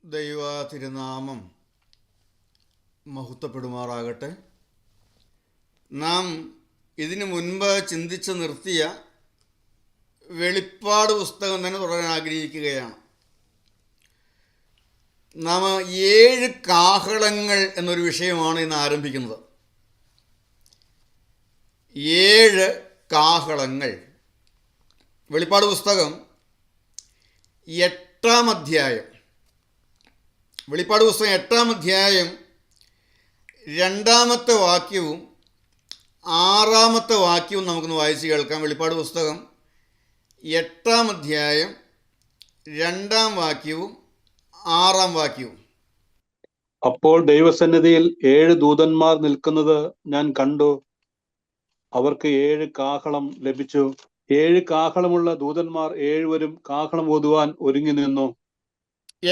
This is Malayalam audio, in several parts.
ദൈവ തിരുനാമം മഹത്വപ്പെടുമാറാകട്ടെ. നാം ഇതിനു മുൻപ് ചിന്തിച്ച് നിർത്തിയ വെളിപ്പാട് പുസ്തകം തന്നെ തുടരാൻ ആഗ്രഹിക്കുകയാണ്. നാം 7 കാഹളങ്ങൾ എന്നൊരു വിഷയമാണ് ഇന്ന് ആരംഭിക്കുന്നത്. 7 കാഹളങ്ങൾ. വെളിപ്പാട് പുസ്തകം 8-ാം അധ്യായം. വെളിപ്പാട് പുസ്തകം 8-ാം അധ്യായം 2-ാമത്തെ വാക്യവും 6-ാമത്തെ വാക്യവും നമുക്കൊന്ന് വായിച്ച് കേൾക്കാം. വെളിപ്പാട് പുസ്തകം 8-ാം അധ്യായം 2-ാം വാക്യവും 6-ാം വാക്യവും. അപ്പോൾ ദൈവസന്നിധിയിൽ 7 ദൂതന്മാർ നിൽക്കുന്നത് ഞാൻ കണ്ടു. അവർക്ക് 7 കാഹളം ലഭിച്ചു. 7 കാഹളമുള്ള ദൂതന്മാർ 7 കാഹളം ഊതുവാൻ ഒരുങ്ങി നിന്നു.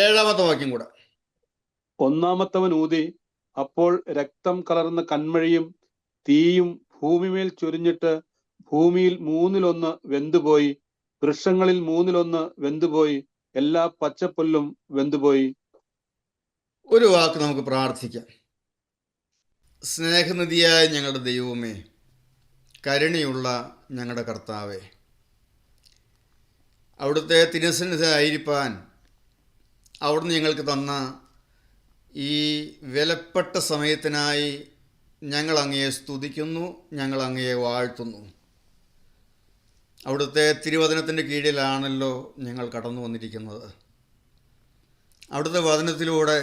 7-ാമത്തെ വാക്യം കൂടെ. ഒന്നാമത്തവൻ ഊതി, അപ്പോൾ രക്തം കലർന്ന കന്മഴയും തീയും ഭൂമിമേൽ ചൊരിഞ്ഞിട്ട് ഭൂമിയിൽ 1/3 വെന്തുപോയി, വൃക്ഷങ്ങളിൽ 1/3 വെന്തുപോയി, എല്ലാ പച്ചപ്പുല്ലും വെന്തുപോയി. ഒരു വാക്ക് നമുക്ക് പ്രാർത്ഥിക്കാം. സ്നേഹനിധിയായ ഞങ്ങളുടെ ദൈവമേ, കരുണയുള്ള ഞങ്ങളുടെ കർത്താവേ, അവിടുത്തെ തിരുസന്നിധിയിലായിരിക്കാൻ അവിടുന്ന് ഞങ്ങൾക്ക് തന്ന ഈ വിലപ്പെട്ട സമയത്തിനായി ഞങ്ങൾ അങ്ങയെ സ്തുതിക്കുന്നു, ഞങ്ങൾ അങ്ങയെ വാഴ്ത്തുന്നു. അവിടുത്തെ തിരുവചനത്തിൻ്റെ കീഴിലാണല്ലോ ഞങ്ങൾ കടന്നു വന്നിരിക്കുന്നത്. അവിടുത്തെ വചനത്തിലൂടെ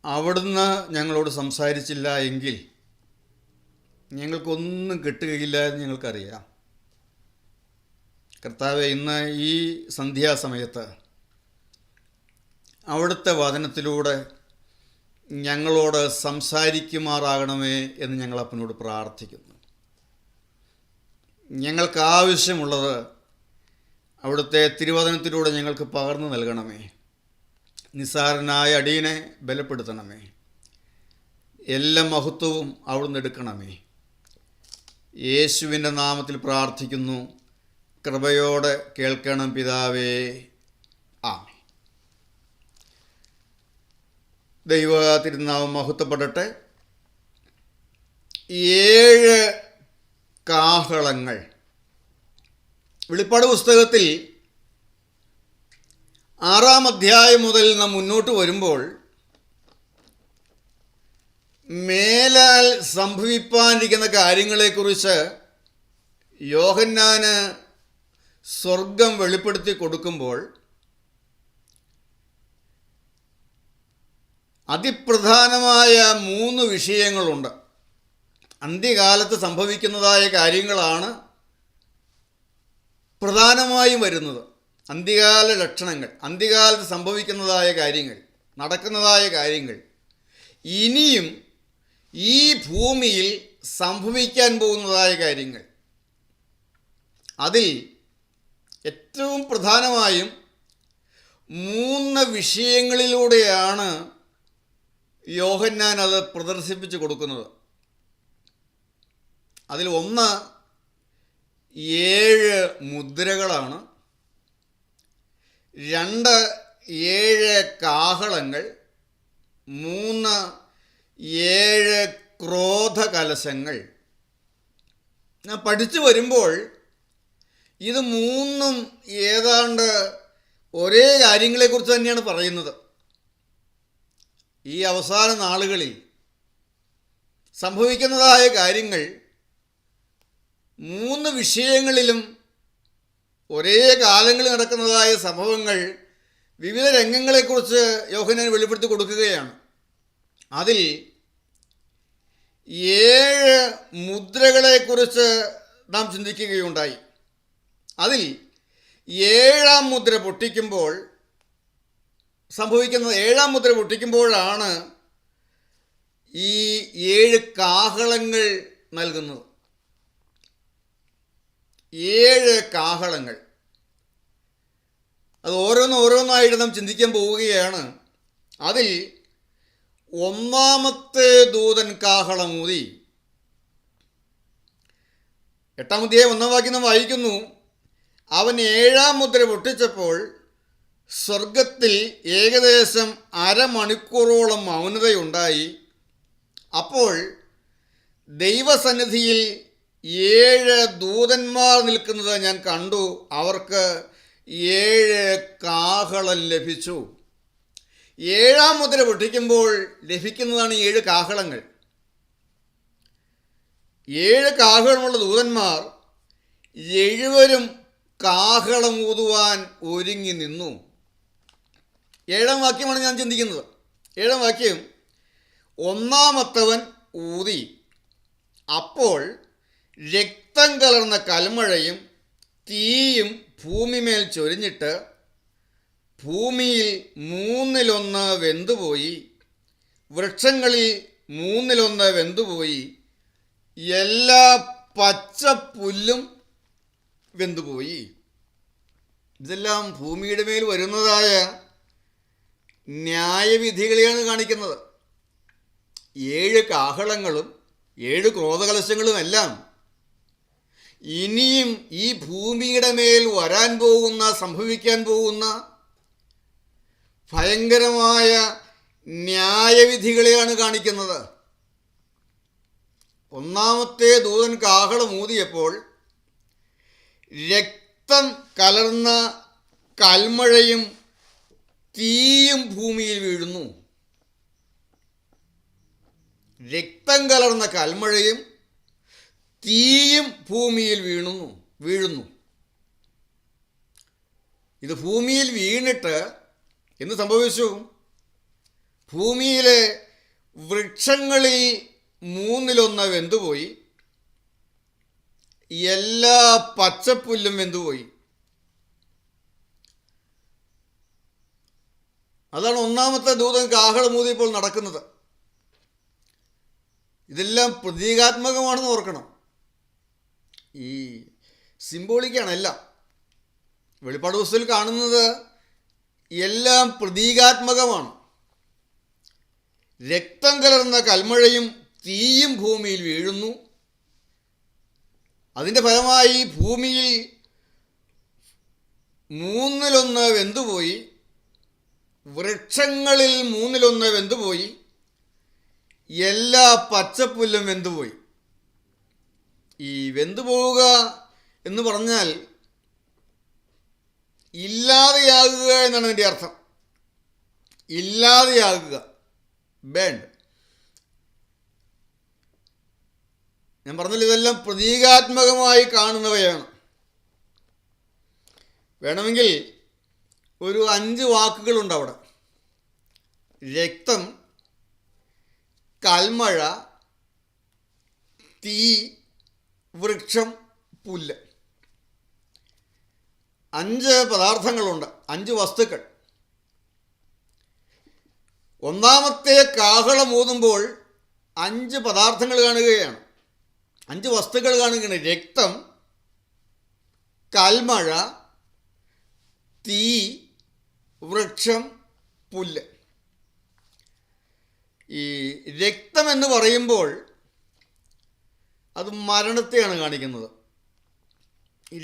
അവിടുന്ന് ഞങ്ങളോട് സംസാരിച്ചില്ല എങ്കിൽ ഞങ്ങൾക്കൊന്നും കിട്ടുകയില്ല എന്ന് ഞങ്ങൾക്കറിയാം. കർത്താവേ, ഇന്ന് ഈ സന്ധ്യാസമയത്ത് അവിടുത്തെ വചനത്തിലൂടെ ഞങ്ങളോട് സംസാരിക്കുമാറാകണമേ എന്ന് ഞങ്ങൾ അപ്പനോട് പ്രാർത്ഥിക്കുന്നു. ഞങ്ങൾക്ക് ആവശ്യമുള്ളത് അവിടുത്തെ തിരുവചനത്തിലൂടെ ഞങ്ങൾക്ക് പകർന്നു നൽകണമേ. നിസ്സാരനായ അടിയനെ ബലപ്പെടുത്തണമേ. എല്ലാ മഹത്വവും അവിടുന്ന് എടുക്കണമേ. യേശുവിൻ്റെ നാമത്തിൽ പ്രാർത്ഥിക്കുന്നു. കൃപയോടെ കേൾക്കണം പിതാവേ. ആമേൻ. ദൈവ തിരുനാമം മഹത്വപ്പെടട്ടെ. 7 കാഹളങ്ങൾ. വെളിപ്പാട് പുസ്തകത്തിൽ 6-ാം അധ്യായം മുതൽ നാം മുന്നോട്ട് വരുമ്പോൾ മേലാൽ സംഭവിപ്പാനിരിക്കുന്ന കാര്യങ്ങളെക്കുറിച്ച് യോഹന്നാന് സ്വർഗം വെളിപ്പെടുത്തി കൊടുക്കുമ്പോൾ അതിപ്രധാനമായ 3 വിഷയങ്ങളുണ്ട്. അന്ത്യകാലത്ത് സംഭവിക്കുന്നതായ കാര്യങ്ങളാണ് പ്രധാനമായും വരുന്നത്. അന്ത്യകാല ലക്ഷണങ്ങൾ, അന്ത്യകാലത്ത് സംഭവിക്കുന്നതായ കാര്യങ്ങൾ, നടക്കുന്നതായ കാര്യങ്ങൾ, ഇനിയും ഈ ഭൂമിയിൽ സംഭവിക്കാൻ പോകുന്നതായ കാര്യങ്ങൾ. അതിൽ ഏറ്റവും പ്രധാനമായും 3 വിഷയങ്ങളിലൂടെയാണ് യോഹന്നാൻ അത് പ്രദർശിപ്പിച്ചു കൊടുക്കുന്നത്. അതിൽ ഒന്ന് 7 മുദ്രകളാണ്. 2 7 കാഹളങ്ങൾ. 3 7 ക്രോധകലശങ്ങൾ. ഞാൻ പഠിച്ചു വരുമ്പോൾ ഇത് 3ഉം ഏതാണ്ട് ഒരേ കാര്യങ്ങളെക്കുറിച്ച് തന്നെയാണ് പറയുന്നത്. ഈ അവസാന നാളുകളിൽ സംഭവിക്കുന്നതായ കാര്യങ്ങൾ 3 വിഷയങ്ങളിലും ഒരേ കാലങ്ങളിൽ നടക്കുന്നതായ സംഭവങ്ങൾ, വിവിധ രംഗങ്ങളെക്കുറിച്ച് യോഹന്നാൻ വെളിപ്പെടുത്തി കൊടുക്കുകയാണ്. അതിൽ 7 മുദ്രകളെക്കുറിച്ച് നാം ചിന്തിക്കുകയുണ്ടായി. അതിൽ 7-ാം മുദ്ര പൊട്ടിക്കുമ്പോൾ സംഭവിക്കുന്നത്, 7-ാം മുദ്ര പൊട്ടിക്കുമ്പോഴാണ് ഈ 7 കാഹളങ്ങൾ നൽകുന്നത്. 7 കാഹളങ്ങൾ. അത് ഓരോന്നായിട്ട് നാം ചിന്തിക്കാൻ പോവുകയാണ്. അതിൽ ഒന്നാമത്തെ ദൂതൻ കാഹളമൂതി. 8-ാം അധ്യായം 1-ാം വാക്യം നാം വായിക്കുന്നു, അവൻ 7-ാം മുദ്ര പൊട്ടിച്ചപ്പോൾ സ്വർഗത്തിൽ ഏകദേശം അരമണിക്കൂറോളം മൗനതയുണ്ടായി. അപ്പോൾ ദൈവസന്നിധിയിൽ 7 ദൂതന്മാർ നിൽക്കുന്നത് ഞാൻ കണ്ടു. അവർക്ക് 7 കാഹളം ലഭിച്ചു. 7-ാം മുദ്ര പൊട്ടിക്കുമ്പോൾ ലഭിക്കുന്നതാണ് 7 കാഹളങ്ങൾ. 7 കാഹളമുള്ള ദൂതന്മാർ 7 കാഹളം ഊതുവാൻ ഒരുങ്ങി നിന്നു. 7-ാം വാക്യമാണ് ഞാൻ ചിന്തിക്കുന്നത്. 7-ാം വാക്യം, ഒന്നാമത്തവൻ ഊതി. അപ്പോൾ രക്തം കലർന്ന കൽമഴയും തീയും ഭൂമിമേൽ ചൊരിഞ്ഞിട്ട് ഭൂമിയിൽ 1/3 വെന്തുപോയി. വൃക്ഷങ്ങളിൽ 1/3 വെന്തുപോയി. എല്ലാ പച്ചപ്പുല്ലും വെന്തുപോയി. ഇതെല്ലാം ഭൂമിയുടെ മേൽ വരുന്നതായ ന്യായവിധികളെയാണ് കാണിക്കുന്നത്. 7 കാഹളങ്ങളും 7 ക്രോധകലശങ്ങളും എല്ലാം ഇനിയും ഈ ഭൂമിയുടെ മേൽ വരാൻ പോകുന്ന, സംഭവിക്കാൻ പോകുന്ന ഭയങ്കരമായ ന്യായവിധികളെയാണ് കാണിക്കുന്നത്. ഒന്നാമത്തെ ദൂതൻ കാഹളം ഊതിയപ്പോൾ രക്തം കലർന്ന കൽമഴയും തീയും ഭൂമിയിൽ വീഴുന്നു. രക്തം കലർന്ന കൽമഴയും തീയും ഭൂമിയിൽ വീഴുന്നു. ഇത് ഭൂമിയിൽ വീണിട്ട് എന്ത് സംഭവിച്ചു? ഭൂമിയിലെ വൃക്ഷങ്ങളിൽ 1/3 വെന്തുപോയി. എല്ലാ പച്ചപ്പുല്ലും വെന്തുപോയി. അതാണ് ഒന്നാമത്തെ ദൂതൻ കാഹളമൂതിയപ്പോൾ നടക്കുന്നത്. ഇതെല്ലാം പ്രതീകാത്മകമാണെന്ന് ഓർക്കണം. ഈ സിംബോളിക്കാണ് എല്ലാം. വെളിപ്പാട് പുസ്തകത്തിൽ കാണുന്നത് എല്ലാം പ്രതീകാത്മകമാണ്. രക്തം കലർന്ന കൽമഴയും തീയും ഭൂമിയിൽ വീഴുന്നു. അതിൻ്റെ ഫലമായി ഭൂമിയിൽ 1/3 വെന്തുപോയി. വൃക്ഷങ്ങളിൽ 1/3 വെന്തുപോയി. എല്ലാ പച്ചപ്പുല്ലും വെന്തുപോയി. ഈ വെന്തുപോവുക എന്ന് പറഞ്ഞാൽ ഇല്ലാതെയാകുക എന്നാണ് അതിൻ്റെ അർത്ഥം. ഇല്ലാതെയാകുക, ബേൺഡ്. ഞാൻ പറഞ്ഞല്ലോ, ഇതെല്ലാം പ്രതീകാത്മകമായി കാണുന്നവയാണ്. വേണമെങ്കിൽ ഒരു 5 വാക്കുകളുണ്ട് അവിടെ. രക്തം, കൽമഴ, തീ, വൃക്ഷം, പുല്ല്. 5 പദാർത്ഥങ്ങളുണ്ട്, 5 വസ്തുക്കൾ. ഒന്നാമത്തെ കാഹളം ഊതുമ്പോൾ 5 പദാർത്ഥങ്ങൾ കാണുകയാണ്, 5 വസ്തുക്കൾ കാണുകയാണ്. രക്തം, കൽമഴ, തീ, വൃക്ഷം, പുല്ല്. ഈ രക്തം എന്ന് പറയുമ്പോൾ അത് മരണത്തെയാണ് കാണിക്കുന്നത്.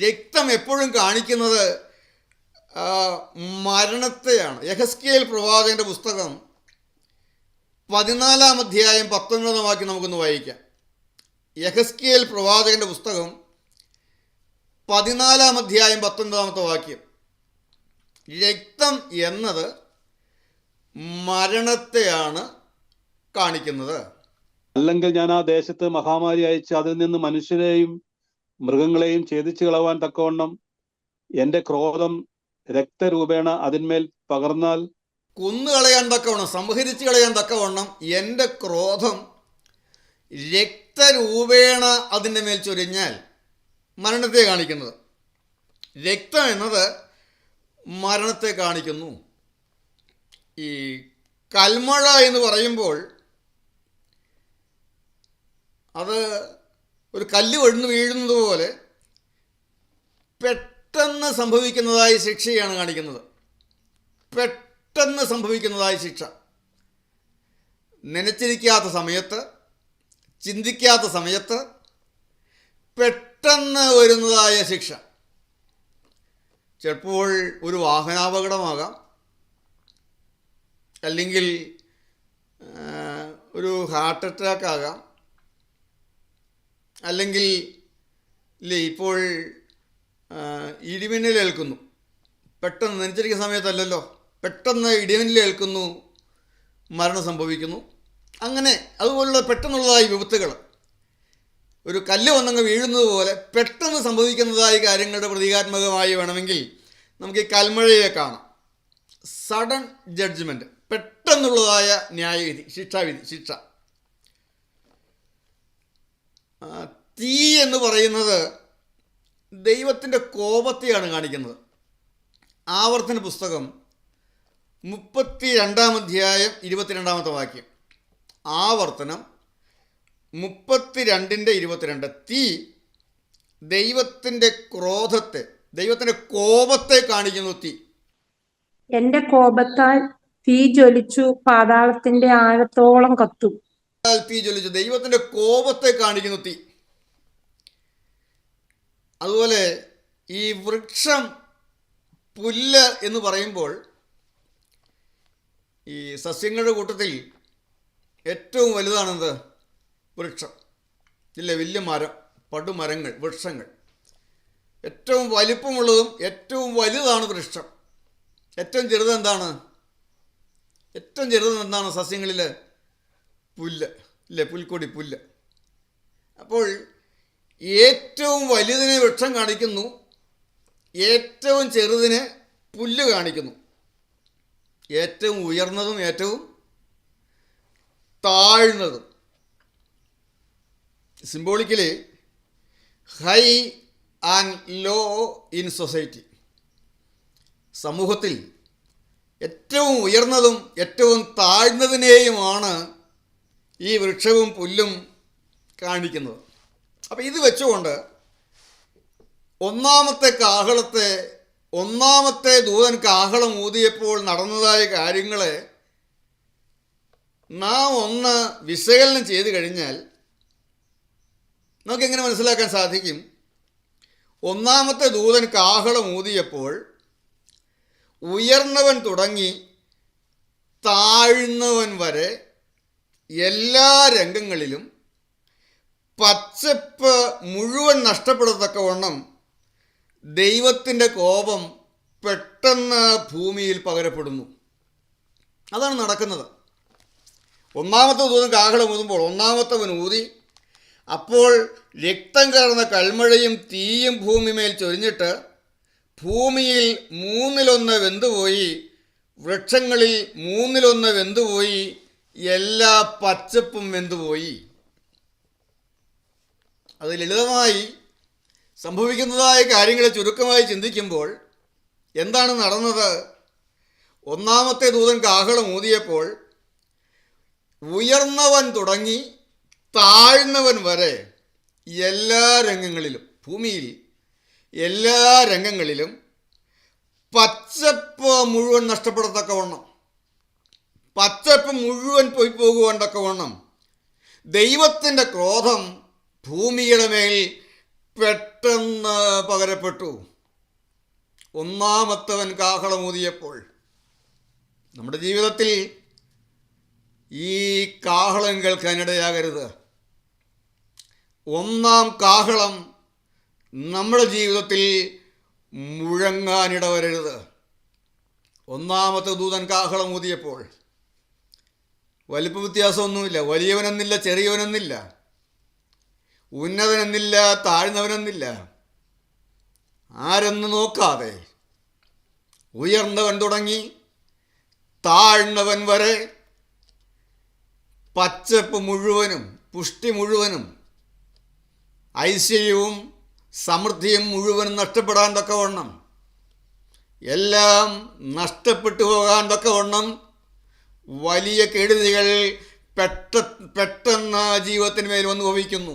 രക്തം എപ്പോഴും കാണിക്കുന്നത് മരണത്തെയാണ്. യെഹെസ്കേൽ പ്രവാചകന്റെ പുസ്തകം 14-ാം അധ്യായം 19-ാം വാക്യം നമുക്കൊന്ന് വായിക്കാം. യെഹെസ്കേൽ പ്രവാചകന്റെ പുസ്തകം 14-ാം അധ്യായം 19-ാമത്തെ വാക്യം. രക്തം എന്നത് മരണത്തെയാണ് കാണിക്കുന്നത്. അല്ലെങ്കിൽ ഞാൻ ആ ദേശത്ത് മഹാമാരി അയച്ച് അതിൽ നിന്ന് മനുഷ്യരെയും മൃഗങ്ങളെയും ഛേദിച്ചു കളവാൻ തക്കവണ്ണം എന്റെ ക്രോധം രക്തരൂപേണ അതിന്മേൽ പകർന്നാൽ, കൊന്നുകളയാൻ തക്കവണ്ണം, സംഹരിച്ചു കളയാൻ തക്കവണ്ണം എൻ്റെ ക്രോധം രക്തരൂപേണ അതിൻ്റെ മേൽ ചൊരിഞ്ഞാൽ, മരണത്തെ കാണിക്കുന്നത്. രക്തം എന്നത് മരണത്തെ കാണിക്കുന്നു. ഈ കൽമഴ എന്ന് പറയുമ്പോൾ അത് ഒരു കല്ല് വീഴുന്നു വീഴുന്നത് പോലെ പെട്ടെന്ന് സംഭവിക്കുന്നതായ ശിക്ഷയാണ് കാണിക്കുന്നത്. പെട്ടെന്ന് സംഭവിക്കുന്നതായ ശിക്ഷ, നനച്ചിരിക്കാത്ത സമയത്ത്, ചിന്തിക്കാത്ത സമയത്ത് പെട്ടെന്ന് വരുന്നതായ ശിക്ഷ. ചിലപ്പോൾ ഒരു വാഹനാപകടമാകാം, അല്ലെങ്കിൽ ഒരു ഹാർട്ട് അറ്റാക്ക് ആകാം, അല്ലെങ്കിൽ ഇപ്പോൾ ഇടിമിന്നലേൽക്കുന്നു. പെട്ടെന്ന് നനച്ചിരിക്കുന്ന സമയത്തല്ലല്ലോ, പെട്ടെന്ന് ഇടിമിന്നലേൽക്കുന്നു, മരണം സംഭവിക്കുന്നു. അങ്ങനെ അതുപോലുള്ള പെട്ടെന്നുള്ളതായ വിപത്തുകൾ, ഒരു കല്ല് വന്നങ്ങ് വീഴുന്നത് പോലെ പെട്ടെന്ന് സംഭവിക്കുന്നതായ കാര്യങ്ങളുടെ പ്രതീകാത്മകമായി വേണമെങ്കിൽ നമുക്ക് ഈ കൽമഴയെ കാണാം. സഡൻ ജഡ്ജ്മെൻറ്റ്, പെട്ടെന്നുള്ളതായ ന്യായവിധി, ശിക്ഷ. തീ എന്ന് പറയുന്നത് ദൈവത്തിൻ്റെ കോപത്തെയാണ് കാണിക്കുന്നത്. ആവർത്തന പുസ്തകം 32-ാം അധ്യായം 22-ാമത്തെ വാക്യം. ആവർത്തനം 32:22. തീ ദൈവത്തിൻ്റെ ക്രോധത്തെ, ദൈവത്തിൻ്റെ കോപത്തെ കാണിക്കുന്നു. തീ എന്റെ കോപത്താൽ തീ ജ്വലിച്ചു, പാതാളത്തിന്റെ ആഴത്തോളം കത്തും. തീ ജ്വലിച്ചു, ദൈവത്തിൻ്റെ കോപത്തെ കാണിക്കുന്നു തീ. അതുപോലെ ഈ വൃക്ഷം, പുല്ല് എന്ന് പറയുമ്പോൾ ഈ സസ്യങ്ങളുടെ കൂട്ടത്തിൽ ഏറ്റവും വലുതാണെന്ത്? വൃക്ഷം. ഇല്ലേ, വലിയ മരം, പടുമരങ്ങൾ, വൃക്ഷങ്ങൾ. ഏറ്റവും വലിപ്പമുള്ളതും ഏറ്റവും വലുതാണ് വൃക്ഷം. ഏറ്റവും ചെറുത് എന്താണ്? ഏറ്റവും ചെറുത് എന്താണ് സസ്യങ്ങളിൽ? പുല്ല്. ഇല്ലേ, പുൽക്കൊടി, പുല്ല്. അപ്പോൾ ഏറ്റവും വലുതിനെ വൃക്ഷം കാണിക്കുന്നു, ഏറ്റവും ചെറുതിനെ പുല്ല് കാണിക്കുന്നു. ഏറ്റവും ഉയർന്നതും ഏറ്റവും താഴ്ന്നതും. Symbolically high and low in society. സമൂഹത്തിൽ ഏറ്റവും ഉയർന്നതും ഏറ്റവും താഴ്ന്നതിനെയുമാണ് ഈ വൃക്ഷവും പുല്ലും കാണിക്കുന്നത്. അപ്പോൾ ഇത് വെച്ചുകൊണ്ട് ഒന്നാമത്തെ ദൂതൻ കാഹളം ഊതിയപ്പോൾ നടന്നതായ കാര്യങ്ങളെ നാം ഒന്ന് വിശകലനം ചെയ്ത് കഴിഞ്ഞാൽ നമുക്കെങ്ങനെ മനസ്സിലാക്കാൻ സാധിക്കും? ഒന്നാമത്തെ ദൂതൻ കാഹളം ഊതിയപ്പോൾ ഉയർന്നവൻ തുടങ്ങി താഴ്ന്നവൻ വരെ എല്ലാ രംഗങ്ങളിലും പച്ചപ്പ് മുഴുവൻ നഷ്ടപ്പെടത്തക്കവണ്ണം ദൈവത്തിൻ്റെ കോപം പെട്ടെന്ന് ഭൂമിയിൽ പകരപ്പെടുന്നു. അതാണ് നടക്കുന്നത്. ഒന്നാമത്തെ ദൂതൻ കാഹളം ഊതുമ്പോൾ ഒന്നാമത്തവൻ ഊതി, അപ്പോൾ രക്തം കലർന്ന കൽമഴയും തീയും ഭൂമിമേൽ ചൊരിഞ്ഞിട്ട് ഭൂമിയിൽ 1/3 വെന്തുപോയി, വൃക്ഷങ്ങളിൽ 1/3 വെന്തുപോയി, എല്ലാ പച്ചപ്പും വെന്തുപോയി. അത് ലളിതമായി സംഭവിക്കുന്നതായ കാര്യങ്ങളെ ചുരുക്കമായി ചിന്തിക്കുമ്പോൾ എന്താണ് നടന്നത്? ഒന്നാമത്തെ ദൂതൻ കാഹളം ഊതിയപ്പോൾ ഉയർന്നവൻ തുടങ്ങി താഴ്ന്നവൻ വരെ എല്ലാ രംഗങ്ങളിലും, ഭൂമിയിൽ എല്ലാ രംഗങ്ങളിലും പച്ചപ്പ് മുഴുവൻ നഷ്ടപ്പെടത്തക്കവണ്ണം, പച്ചപ്പ് മുഴുവൻ പോയി പോകുവാൻ തക്കവണ്ണം ദൈവത്തിൻ്റെ ക്രോധം ഭൂമിയുടെ മേൽ പെട്ടെന്ന് പകരപ്പെട്ടു. ഒന്നാമത്തവൻ കാഹളമൂതിയപ്പോൾ. നമ്മുടെ ജീവിതത്തിൽ ഈ കാഹളം കേൾക്കാനിടയാകരുത്. ഒന്നാം കാഹളം നമ്മുടെ ജീവിതത്തിൽ മുഴങ്ങാനിട വരരുത്. ഒന്നാമത്തെ ദൂതൻ കാഹളം ഊതിയപ്പോൾ വലിപ്പ വ്യത്യാസമൊന്നുമില്ല. വലിയവനെന്നില്ല, ചെറിയവനെന്നില്ല, ഉന്നതനെന്നില്ല, താഴ്ന്നവനെന്നില്ല. ആരെന്ന് നോക്കാതെ ഉയർന്നവൻ തുടങ്ങി താഴ്ന്നവൻ വരെ പച്ചപ്പ് മുഴുവനും, പുഷ്ടി മുഴുവനും, ഐശ്വര്യവും സമൃദ്ധിയും മുഴുവനും നഷ്ടപ്പെടാൻ തക്കവണ്ണം, എല്ലാം നഷ്ടപ്പെട്ടു പോകാൻ തക്കവണ്ണം വലിയ കെടുതികൾ പെട്ടെന്ന് കത്തുന്ന ജീവിതത്തിന് മേൽ വന്നു ഭവിക്കുന്നു.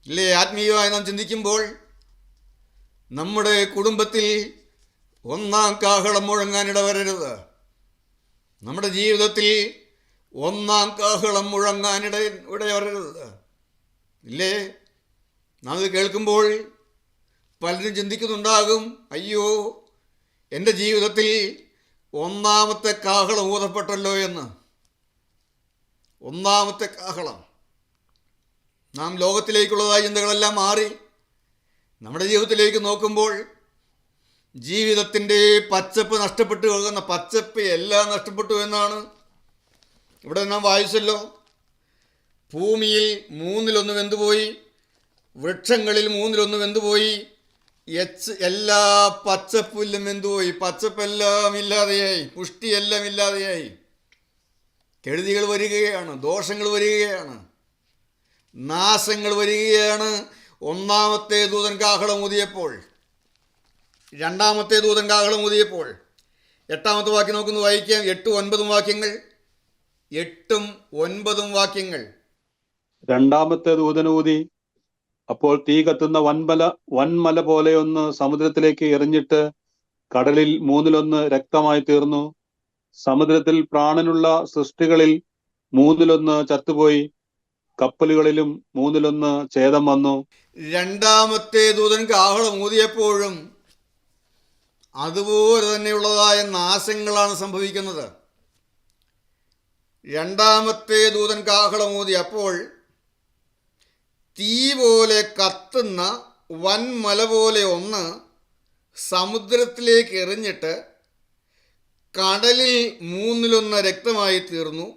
ഇല്ലേ? ആത്മീയമായി നാം ചിന്തിക്കുമ്പോൾ നമ്മുടെ കുടുംബത്തിൽ ഒന്നാം കാഹളം മുഴങ്ങാനിട വരരുത്. നമ്മുടെ ജീവിതത്തിൽ ഒന്നാം കാഹളം ഇടവരരുത്. ഇല്ലേ? നാം ഇത് കേൾക്കുമ്പോൾ പലരും ചിന്തിക്കുന്നുണ്ടാകും, അയ്യോ, എൻ്റെ ജീവിതത്തിൽ ഒന്നാമത്തെ കാഹളം ഊതപ്പെട്ടല്ലോ എന്ന്. ഒന്നാമത്തെ കാഹളം. നാം ലോകത്തിലേക്കുള്ളതായ ചിന്തകളെല്ലാം മാറി നമ്മുടെ ജീവിതത്തിലേക്ക് നോക്കുമ്പോൾ ജീവിതത്തിൻ്റെ പച്ചപ്പ് നഷ്ടപ്പെട്ടു പോകുന്ന, പച്ചപ്പ് എല്ലാം നഷ്ടപ്പെട്ടു എന്നാണ് ഇവിടെ നാം വായിച്ചല്ലോ. ഭൂമിയിൽ 1/3 വെന്തുപോയി, വൃക്ഷങ്ങളിൽ 1/3 വെന്തുപോയി, എല്ലാ പച്ചപ്പുല്ലും വെന്തുപോയി. പച്ചപ്പെല്ലാം ഇല്ലാതെയായി, പുഷ്ടിയെല്ലാം ഇല്ലാതെയായി. കെടുതികൾ വരികയാണ്, ദോഷങ്ങൾ വരികയാണ്, നാശങ്ങൾ വരികയാണ്. ഒന്നാമത്തെ ദൂതൻ കാഹളം ഊതിയപ്പോൾ, രണ്ടാമത്തെ ദൂതൻ കാഹളം ഊതിയപ്പോൾ. 8-ാമത്തെ വാക്യം നോക്കുന്നു, വായിക്കാം. 8-9 വാക്യങ്ങൾ. 8-9 വാക്യങ്ങൾ. രണ്ടാമത്തെ ദൂതനൂതി, അപ്പോൾ തീ കത്തുന്ന വൻമല പോലെയൊന്ന് സമുദ്രത്തിലേക്ക് എറിഞ്ഞിട്ട് കടലിൽ 1/3 രക്തമായി തീർന്നു. സമുദ്രത്തിൽ പ്രാണനുള്ള സൃഷ്ടികളിൽ 1/3 ചത്തുപോയി. കപ്പലുകളിലും 1/3 ഛേദം വന്നു. രണ്ടാമത്തെ ദൂതൻ കാഹളം ഊതിയപ്പോഴും അതുപോലെ തന്നെയുള്ളതായ നാശങ്ങളാണ് സംഭവിക്കുന്നത്. രണ്ടാമത്തെ ദൂതൻ കാഹളം ഊതി, അപ്പോൾ തീ പോലെ കത്തുന്ന വൻമല പോലെ ഒന്ന് സമുദ്രത്തിലേക്ക് എറിഞ്ഞിട്ട് കടലിൽ 1/3 രക്തമായി തീർന്നു.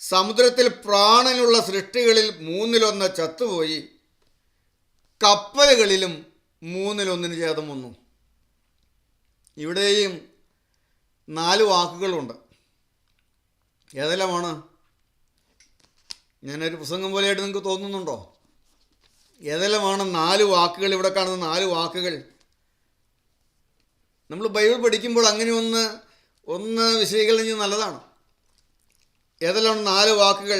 സമുദ്രത്തിൽ പ്രാണനുള്ള സൃഷ്ടികളിൽ 1/3 ചത്തുപോയി. കപ്പലുകളിലും 1/3 ഛേദം വന്നു. ഇവിടെയും 4 വാക്കുകളുണ്ട്. ഏതെല്ലാമാണ്? ഞാനൊരു പ്രസംഗം പോലെയായിട്ട് നിങ്ങൾക്ക് തോന്നുന്നുണ്ടോ? ഏതെല്ലാമാണ് 4 വാക്കുകൾ? ഇവിടെ കാണുന്ന 4 വാക്കുകൾ നമ്മൾ ബൈബിൾ പഠിക്കുമ്പോൾ അങ്ങനെ ഒന്ന് വിശകലനം ചെയ്യുന്നത് നല്ലതാണ്. ഏതെല്ലാം 4 വാക്കുകൾ?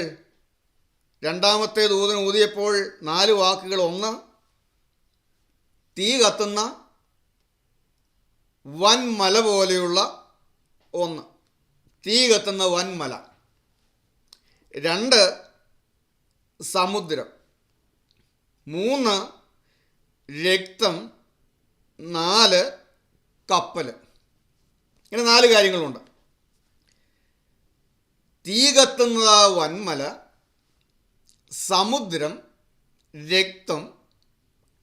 രണ്ടാമത്തെ ദൂതൻ ഊതിയപ്പോൾ 4 വാക്കുകൾ. 1, തീ കത്തുന്ന വൻമല പോലെയുള്ള ഒന്ന്, തീ കത്തുന്ന വൻമല. 2, സമുദ്രം. 3, രക്തം. 4, കപ്പൽ. ഇങ്ങനെ 4 കാര്യങ്ങളുണ്ട്. തീ കത്തുന്ന വൻമല, സമുദ്രം, രക്തം,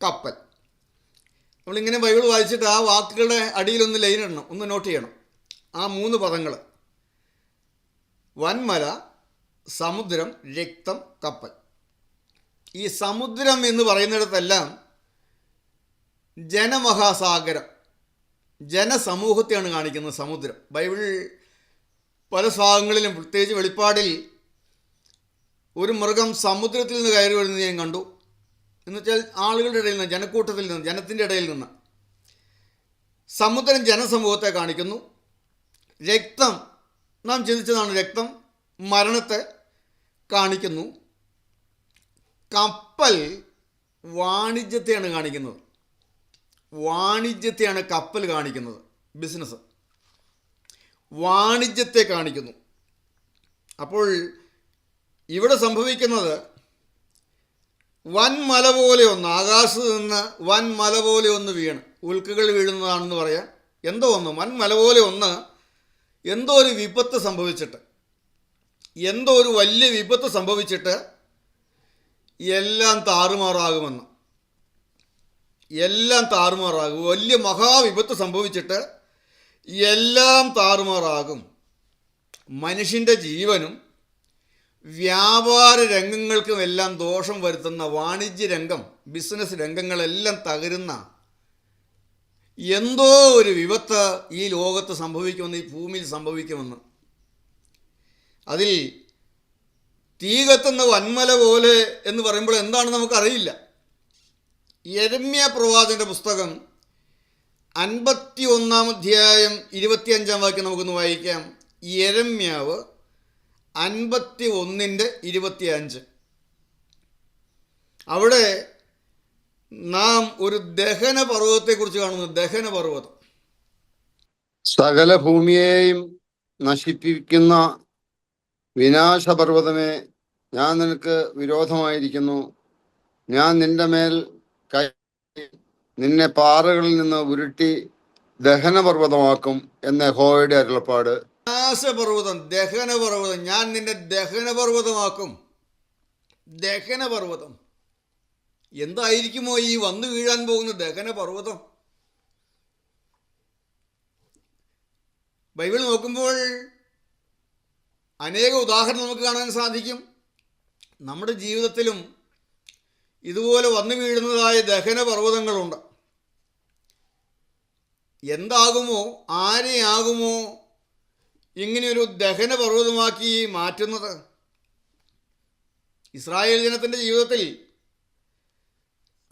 കപ്പൽ. നമ്മളിങ്ങനെ ബൈബിൾ വായിച്ചിട്ട് ആ വാക്കുകളുടെ അടിയിലൊന്ന് ലൈൻ ഇടണം, ഒന്ന് നോട്ട് ചെയ്യണം. ആ 3 പദങ്ങൾ: വൻമല, സമുദ്രം, രക്തം, കപ്പൽ. ഈ സമുദ്രം എന്ന് പറയുന്നിടത്തെല്ലാം ജനമഹാസാഗരം, ജനസമൂഹത്തെയാണ് കാണിക്കുന്നത് സമുദ്രം. ബൈബിൾ പല ഭാഗങ്ങളിലും, പ്രത്യേകിച്ച് വെളിപ്പാടിൽ, ഒരു മൃഗം സമുദ്രത്തിൽ നിന്ന് കയറി വരുന്നത് ഞാൻ കണ്ടു. എന്നുവെച്ചാൽ ആളുകളുടെ ഇടയിൽ നിന്ന്, ജനക്കൂട്ടത്തിൽ നിന്ന്, ജനത്തിൻ്റെ ഇടയിൽ നിന്ന്. സമുദ്രം ജനസമൂഹത്തെ കാണിക്കുന്നു. രക്തം, നാം ചിന്തിച്ചതാണ്, രക്തം മരണത്തെ കാണിക്കുന്നു. കപ്പൽ വാണിജ്യത്തെയാണ് കാണിക്കുന്നത്. വാണിജ്യത്തെയാണ് കപ്പൽ കാണിക്കുന്നത്. ബിസിനസ്, വാണിജ്യത്തെ കാണിക്കുന്നു. അപ്പോൾ ഇവിടെ സംഭവിക്കുന്നത് വൻമല പോലെ ഒന്ന്, ആകാശത്ത് നിന്ന് വൻമല പോലെ ഒന്ന് വീണ്, ഉൽക്കകൾ വീഴുന്നതാണെന്ന് പറയാം. എന്തോ ഒന്ന്, വൻമല പോലെ ഒന്ന്, എന്തോ ഒരു വിപത്ത് സംഭവിച്ചിട്ട്, എന്തോ ഒരു വലിയ വിപത്ത് സംഭവിച്ചിട്ട് എല്ലാം താറുമാറാകുമെന്ന്, എല്ലാം താറുമാറാകും. വലിയ മഹാവിപത്ത് സംഭവിച്ചിട്ട് എല്ലാം താറുമാറാകും. മനുഷ്യൻ്റെ ജീവനും വ്യാപാര രംഗങ്ങൾക്കും എല്ലാം ദോഷം വരുത്തുന്ന വാണിജ്യ രംഗം, ബിസിനസ് രംഗങ്ങളെല്ലാം തകരുന്ന എന്തോ ഒരു വിപത്ത് ഈ ലോകത്ത് സംഭവിക്കുമെന്ന്, ഈ ഭൂമിയിൽ സംഭവിക്കുമെന്ന്. അതിൽ തീ കത്തുന്ന വൻമല പോലെ എന്ന് പറയുമ്പോൾ എന്താണ് നമുക്കറിയില്ല. യെരമ്യാ പ്രവാചകന്റെ പുസ്തകം 51-ാം അധ്യായം 25-ാം വാക്യം നമുക്കൊന്ന് വായിക്കാം. യെരമ്യാവ് 51:25. അവിടെ നാം ഒരു ദഹനപർവ്വതത്തെക്കുറിച്ച് കാണുന്നു. ദഹനപർവ്വതം. സകല ഭൂമിയെയും നശിപ്പിക്കുന്ന വിനാശപർവ്വതമേ, ഞാൻ നിനക്ക് വിരോധമായിരിക്കുന്നു. ഞാൻ നിന്റെ മേൽ കൈ നിന്നെ പാറകളിൽ നിന്ന് ഉരുട്ടി ദഹനപർവ്വതമാക്കും എന്ന് യഹോവയുടെ അരുളപ്പാട്. വിനാശപർവ്വതം, ദഹനപർവ്വതം. ഞാൻ നിന്നെ ദഹനപർവ്വതമാക്കും. ദഹനപർവ്വതം. എന്തായിരിക്കുമോ ഈ വന്നു വീഴാൻ പോകുന്ന ദഹനപർവ്വതം? ബൈബിൾ നോക്കുമ്പോൾ അനേക ഉദാഹരണം നമുക്ക് കാണാൻ സാധിക്കും. നമ്മുടെ ജീവിതത്തിലും ഇതുപോലെ വന്നു വീഴുന്നതായ ദഹനപർവ്വതങ്ങളുണ്ട്. എന്താകുമോ, ആരെയാകുമോ ഇങ്ങനെയൊരു ദഹനപർവ്വതമാക്കി മാറ്റുന്നത്? ഇസ്രായേൽ ജനത്തിൻ്റെ ജീവിതത്തിൽ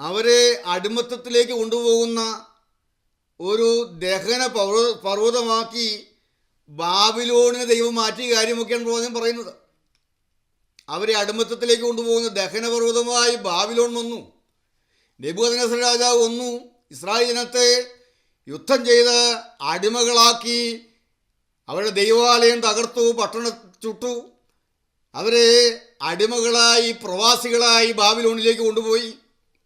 അവരെ അടിമത്തത്തിലേക്ക് കൊണ്ടുപോകുന്ന ഒരു ദഹന പർവ്വതമാക്കി ബാബിലോണിനെ ദൈവം മാറ്റിയ കാര്യമൊക്കെയാണ് പ്രവാചകൻ പറയുന്നത്. അവരെ അടിമത്തത്തിലേക്ക് കൊണ്ടുപോകുന്ന ദഹനപർവ്വതമായി ബാബിലോൺ വന്നു. നെബൂഖദ്നേസർ രാജാവ് വന്നു, ഇസ്രായേൽ ജനത്തെ യുദ്ധം ചെയ്ത് അടിമകളാക്കി. അവരുടെ ദൈവാലയം തകർത്തു, പട്ടണം ചുട്ടു. അവരെ അടിമകളായി, പ്രവാസികളായി ബാബിലോണിലേക്ക് കൊണ്ടുപോയി.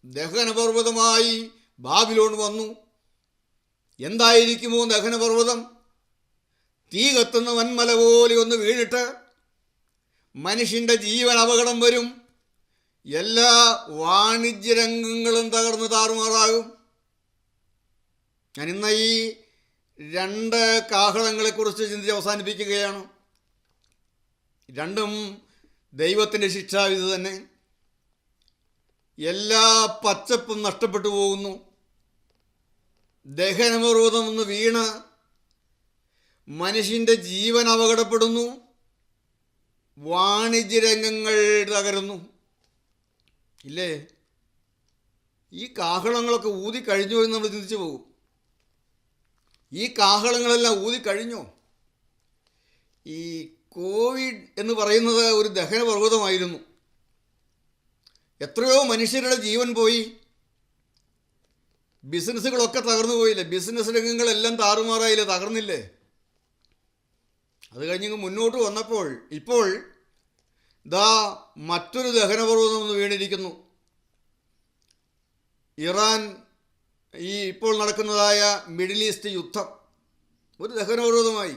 ദഹനപർവ്വതമായി ബാബിലോൺ വന്നു. എന്തായിരിക്കുമോ ദഹനപർവ്വതം? തീ കത്തുന്ന വൻമല പോലെ ഒന്ന് വീണിട്ട് മനുഷ്യൻ്റെ ജീവൻ അപകടം വരും. എല്ലാ വാണിജ്യരംഗങ്ങളും തകർന്ന് താറുമാറാകും. ഞാൻ ഇന്ന് ഈ 2 കാഹളങ്ങളെക്കുറിച്ച് ചിന്തിച്ച് അവസാനിപ്പിക്കുകയാണ്. രണ്ടും ദൈവത്തിൻ്റെ ശിക്ഷാവിധി തന്നെ. എല്ലാ പച്ചപ്പും നഷ്ടപ്പെട്ടു പോകുന്നു. ദഹനപർവ്വതം ഒന്ന് വീണ് മനുഷ്യൻ്റെ ജീവൻ അപകടപ്പെടുന്നു. വാണിജ്യരംഗങ്ങൾ തകരുന്നു. ഇല്ലേ? ഈ കാഹളങ്ങളൊക്കെ ഊതിക്കഴിഞ്ഞോ എന്ന് നമ്മൾ ചിന്തിച്ചു പോകും. ഈ കാഹളങ്ങളെല്ലാം ഊതിക്കഴിഞ്ഞോ? ഈ കോവിഡ് എന്ന് പറയുന്നത് ഒരു ദഹനപർവ്വതമായിരുന്നു. എത്രയോ മനുഷ്യരുടെ ജീവൻ പോയി. ബിസിനസ്സുകളൊക്കെ തകർന്നു പോയില്ലേ? ബിസിനസ് രംഗങ്ങളെല്ലാം താറുമാറായില്ലേ? തകർന്നില്ലേ? അത് കഴിഞ്ഞ് മുന്നോട്ട് വന്നപ്പോൾ ഇപ്പോൾ ദാ മറ്റൊരു ദഹനപർവ്വതം ഒന്ന് വീണിരിക്കുന്നു. ഇറാൻ, ഈ ഇപ്പോൾ നടക്കുന്നതായ മിഡിൽ ഈസ്റ്റ് യുദ്ധം ഒരു ദഹനപർവ്വതമായി.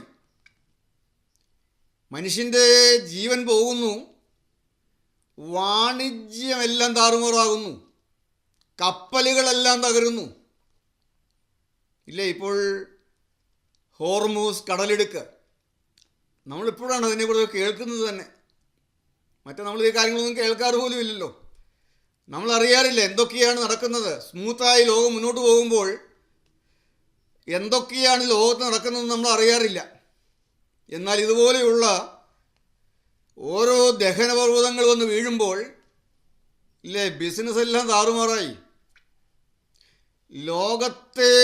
മനുഷ്യൻ്റെ ജീവൻ പോകുന്നു. വാണിജ്യമെല്ലാം താറുമാറാകുന്നു. കപ്പലുകളെല്ലാം തകരുന്നു. ഇല്ലേ? ഇപ്പോൾ ഹോർമൂസ് കടലിടുക്ക്, നമ്മളിപ്പോഴാണ് അതിനെക്കുറിച്ച് കേൾക്കുന്നത് തന്നെ. മറ്റേ നമ്മൾ ഈ കാര്യങ്ങളൊന്നും കേൾക്കാറ് പോലും ഇല്ലല്ലോ. നമ്മൾ അറിയാറില്ല എന്തൊക്കെയാണ് നടക്കുന്നത്. സ്മൂത്തായി ലോകം മുന്നോട്ട് പോകുമ്പോൾ എന്തൊക്കെയാണ് ലോകത്ത് നടക്കുന്നതെന്ന് നമ്മൾ അറിയാറില്ല. എന്നാൽ ഇതുപോലെയുള്ള ഓരോ ദഹനപർവ്വതങ്ങൾ വന്ന് വീഴുമ്പോൾ ഇല്ലേ, ബിസിനസ് എല്ലാം താറുമാറായി. ലോകത്തെ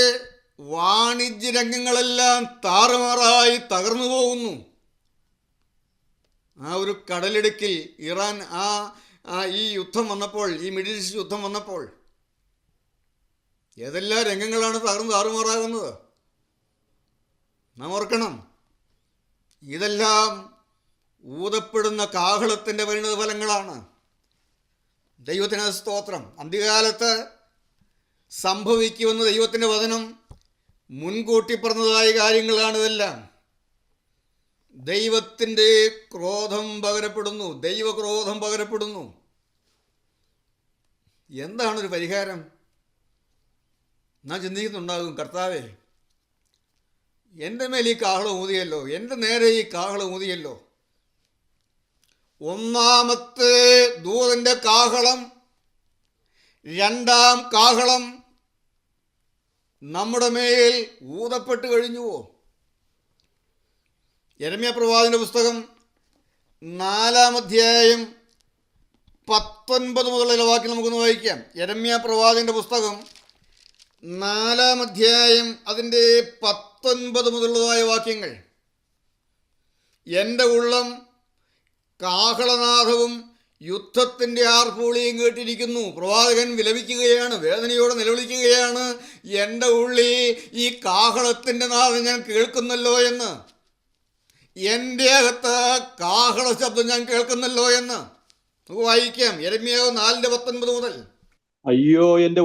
വാണിജ്യരംഗങ്ങളെല്ലാം താറുമാറായി തകർന്നു പോകുന്നു. ആ ഒരു കടലിടുക്കിൽ ഇറാൻ ഈ യുദ്ധം വന്നപ്പോൾ, ഈ മിഡിൽ ഈസ്റ്റ് യുദ്ധം വന്നപ്പോൾ ഏതെല്ലാം രംഗങ്ങളാണ് തകർന്ന് താറുമാറാകുന്നത്? നാം ഓർക്കണം, ഇതെല്ലാം ഊതപ്പെടുന്ന കാഹളത്തിൻ്റെ പരിണതഫലങ്ങളാണ്. ദൈവത്തിന് സ്തോത്രം. അന്ത്യകാലത്ത് സംഭവിക്കുമെന്ന് ദൈവത്തിൻ്റെ വചനം മുൻകൂട്ടി പറഞ്ഞതായ കാര്യങ്ങളാണിതെല്ലാം. ദൈവത്തിൻ്റെ ക്രോധം പകരപ്പെടുന്നു, ദൈവക്രോധം പകരപ്പെടുന്നു. എന്താണൊരു പരിഹാരം? നാം ചിന്തിക്കുന്നുണ്ടാകും, കർത്താവേ, എൻ്റെ മേൽ ഈ കാഹളം ഊതിയല്ലോ, എൻ്റെ നേരെ ഈ കാഹളം ഊതിയല്ലോ. ഒന്നാമത്തെ ദൂതൻ്റെ കാഹളം, രണ്ടാം കാഹളം നമ്മുടെ മേൽ ഊതപ്പെട്ട് കഴിഞ്ഞുവോ? യെരമ്യാ പ്രവാചകന്റെ പുസ്തകം 4-ാം അധ്യായം 19 മുതലുള്ള വാക്യം നമുക്കൊന്ന് വായിക്കാം. യെരമ്യാ പ്രവാചകന്റെ പുസ്തകം 4-ാം അധ്യായം അതിൻ്റെ 19 മുതലുള്ളതായ വാക്യങ്ങൾ. എൻ്റെ ഉള്ളം കാഹളനാദവും യുദ്ധത്തിൻ്റെ ആർപ്പൂളിയും കേട്ടിരിക്കുന്നു. പ്രവാചകൻ വിലപിക്കുകയാണ്, വേദനയോടെ നിലവിളിക്കുകയാണ്, എൻ്റെ ഉള്ളിൽ ഈ കാഹളത്തിൻ്റെ നാദം ഞാൻ കേൾക്കുന്നല്ലോ എന്ന്, എൻ്റെ അകത്ത് കാഹള ശബ്ദം ഞാൻ കേൾക്കുന്നല്ലോ എന്ന്. നമുക്ക് വായിക്കാം യെരമ്യാവ് 4:19 മുതൽ. അയ്യോ എൻ്റെ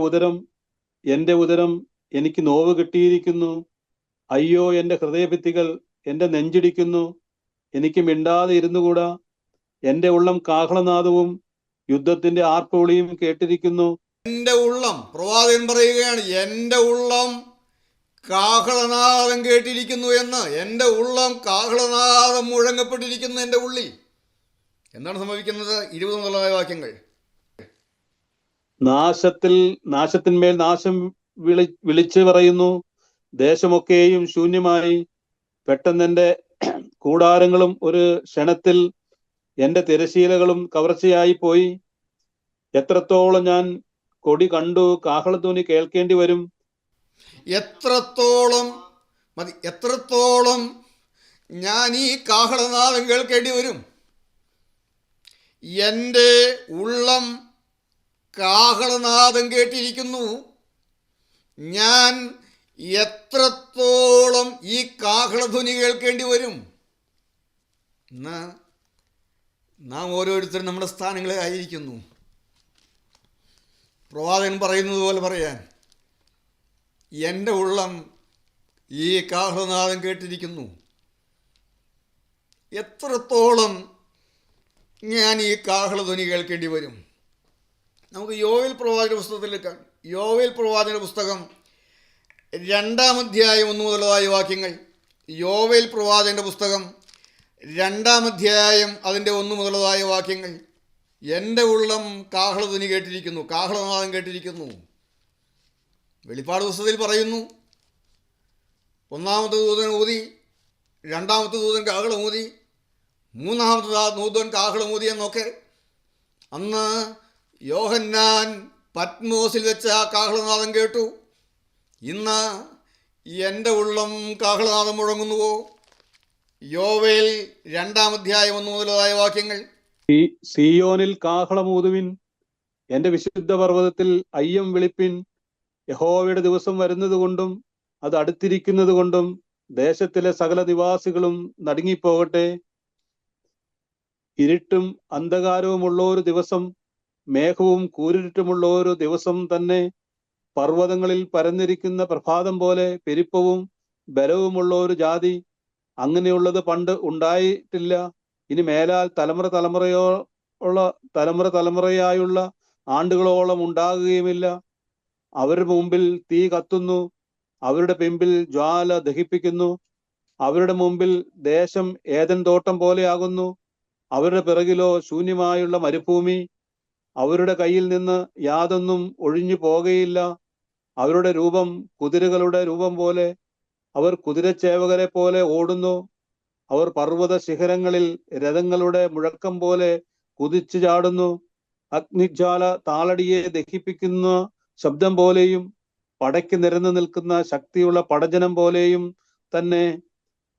ഉദരം എനിക്ക് നോവ് കിട്ടിയിരിക്കുന്നു. അയ്യോ എൻ്റെ ഹൃദയഭിത്തികൾ എൻ്റെ നെഞ്ചിടിക്കുന്നു. എനിക്ക് മിണ്ടാതെ ഇരുന്നുകൂടാ. എൻ്റെ ഉള്ളം കാഹളനാദവും യുദ്ധത്തിന്റെ ആർപ്പുവിളിയും കേട്ടിരിക്കുന്നു. എൻ്റെ ഉള്ളം, പ്രവാചകൻ പറയുകയാണ്, എൻ്റെ ഉള്ളം കാഹളനാദം കേട്ടിരിക്കുന്നു എന്ന്. എൻ്റെ ഉള്ളം കാഹളനാദം മുഴങ്ങപ്പെട്ടിരിക്കുന്നു എൻ്റെ ഉള്ളിൽ. എന്താണ് സംഭവിക്കുന്നത്? 20 മുതലായ വാക്യങ്ങൾ. നാശത്തിന്മേൽ നാശം വിളിച്ചു പറയുന്നു. ദേശമൊക്കെയും ശൂന്യമായി. പെട്ടെന്ന് എൻ്റെ കൂടാരങ്ങളും ഒരു ക്ഷണത്തിൽ എൻ്റെ തിരശീലകളും കവർച്ചയായി പോയി. എത്രത്തോളം ഞാൻ കൊടി കണ്ടു, കാഹളധ്വനി കേൾക്കേണ്ടി വരും. എത്രത്തോളം ഞാൻ ഈ കാഹളനാദം കേൾക്കേണ്ടി വരും. എൻ്റെ ഉള്ളം കാഹളനാദം കേട്ടിരിക്കുന്നു. ഞാൻ എത്രത്തോളം ഈ കാഹളധ്വനി കേൾക്കേണ്ടി വരും. ഇന്ന് നാം ഓരോരുത്തരും നമ്മുടെ സ്ഥാനങ്ങളെ ആയിരിക്കുന്നു. പ്രവാചകൻ പറയുന്നത് പോലെ പറയാൻ, എൻ്റെ ഉള്ളം ഈ കാഹളനാദം കേട്ടിരിക്കുന്നു. എത്രത്തോളം ഞാൻ ഈ കാഹളധ്വനി കേൾക്കേണ്ടി വരും. നമുക്ക് യോവേൽ പ്രവാചക പുസ്തകത്തിലേക്ക്, യോവേൽ പ്രവാചക പുസ്തകം 2-ാം അധ്യായം 1 മുതലായ വാക്യങ്ങൾ. യോവേൽ പ്രവാചകൻ്റെ പുസ്തകം 2-ാം അധ്യായം അതിൻ്റെ 1 മുതലായ വാക്യങ്ങൾ. എൻ്റെ ഉള്ളം കാഹളധ്വനി കേട്ടിരിക്കുന്നു, കാഹളനാദം കേട്ടിരിക്കുന്നു. വെളിപ്പാട് പുസ്തകത്തിൽ പറയുന്നു, 1-ാമത്തെ ദൂതൻ ഊതി, 2-ാമത്തെ ദൂതൻ കാഹളമൂതി, 3-ാമത്തെ ദൂതൻ കാഹളമൂതി എന്നൊക്കെ. അന്ന് യോഹന്നാൻ പത്മോസിൽ വെച്ച് ആ കാഹളനാദം കേട്ടു. ഇന്ന് എൻ്റെ ഉള്ളം കാഹളനാദം മുഴങ്ങുന്നുവോ? യോവേൽ 2-ാം അധ്യായം 1 മുതലായ വാക്യങ്ങൾ. സിയോനിൽ കാഹളമൂതുവിൻ, എൻ്റെ വിശുദ്ധ പർവ്വതത്തിൽ അയ്യം വിളിപ്പിൻ. യഹോവയുടെ ദിവസം വരുന്നത് കൊണ്ടും അത് അടുത്തിരിക്കുന്നത് കൊണ്ടും ദേശത്തിലെ സകല നിവാസികളും നടുങ്ങിപ്പോകട്ടെ. ഇരുട്ടും അന്ധകാരവുമുള്ള ഒരു ദിവസം, മേഘവും കൂരിരുട്ടുമുള്ള ഒരു ദിവസം തന്നെ. പർവ്വതങ്ങളിൽ പരന്നിരിക്കുന്ന പ്രഭാതം പോലെ പെരുപ്പവും ബലവുമുള്ള ഒരു ജാതി, അങ്ങനെയുള്ളത് പണ്ട് ഉണ്ടായിട്ടില്ല. ഇനി മേലാൽ തലമുറയായുള്ള ആണ്ടുകളോളം ഉണ്ടാകുകയുമില്ല. അവരുടെ മുമ്പിൽ തീ കത്തുന്നു, അവരുടെ പിമ്പിൽ ജ്വാല ദഹിപ്പിക്കുന്നു. അവരുടെ മുമ്പിൽ ദേശം ഏദൻ തോട്ടം പോലെയാകുന്നു, അവരുടെ പിറകിലോ ശൂന്യമായുള്ള മരുഭൂമി. അവരുടെ കയ്യിൽ നിന്ന് യാതൊന്നും ഒഴിഞ്ഞു പോകയില്ല. അവരുടെ രൂപം കുതിരകളുടെ രൂപം പോലെ, അവർ കുതിരച്ചേവകരെ പോലെ ഓടുന്നു. അവർ പർവ്വത ശിഖരങ്ങളിൽ രഥങ്ങളുടെ മുഴക്കം പോലെ കുതിച്ചു ചാടുന്നു. അഗ്നിജ്വാല താളടിയെ ദഹിപ്പിക്കുന്ന ശബ്ദം പോലെയും പടയ്ക്ക് നിരന്നു നിൽക്കുന്ന ശക്തിയുള്ള പടജനം പോലെയും തന്നെ.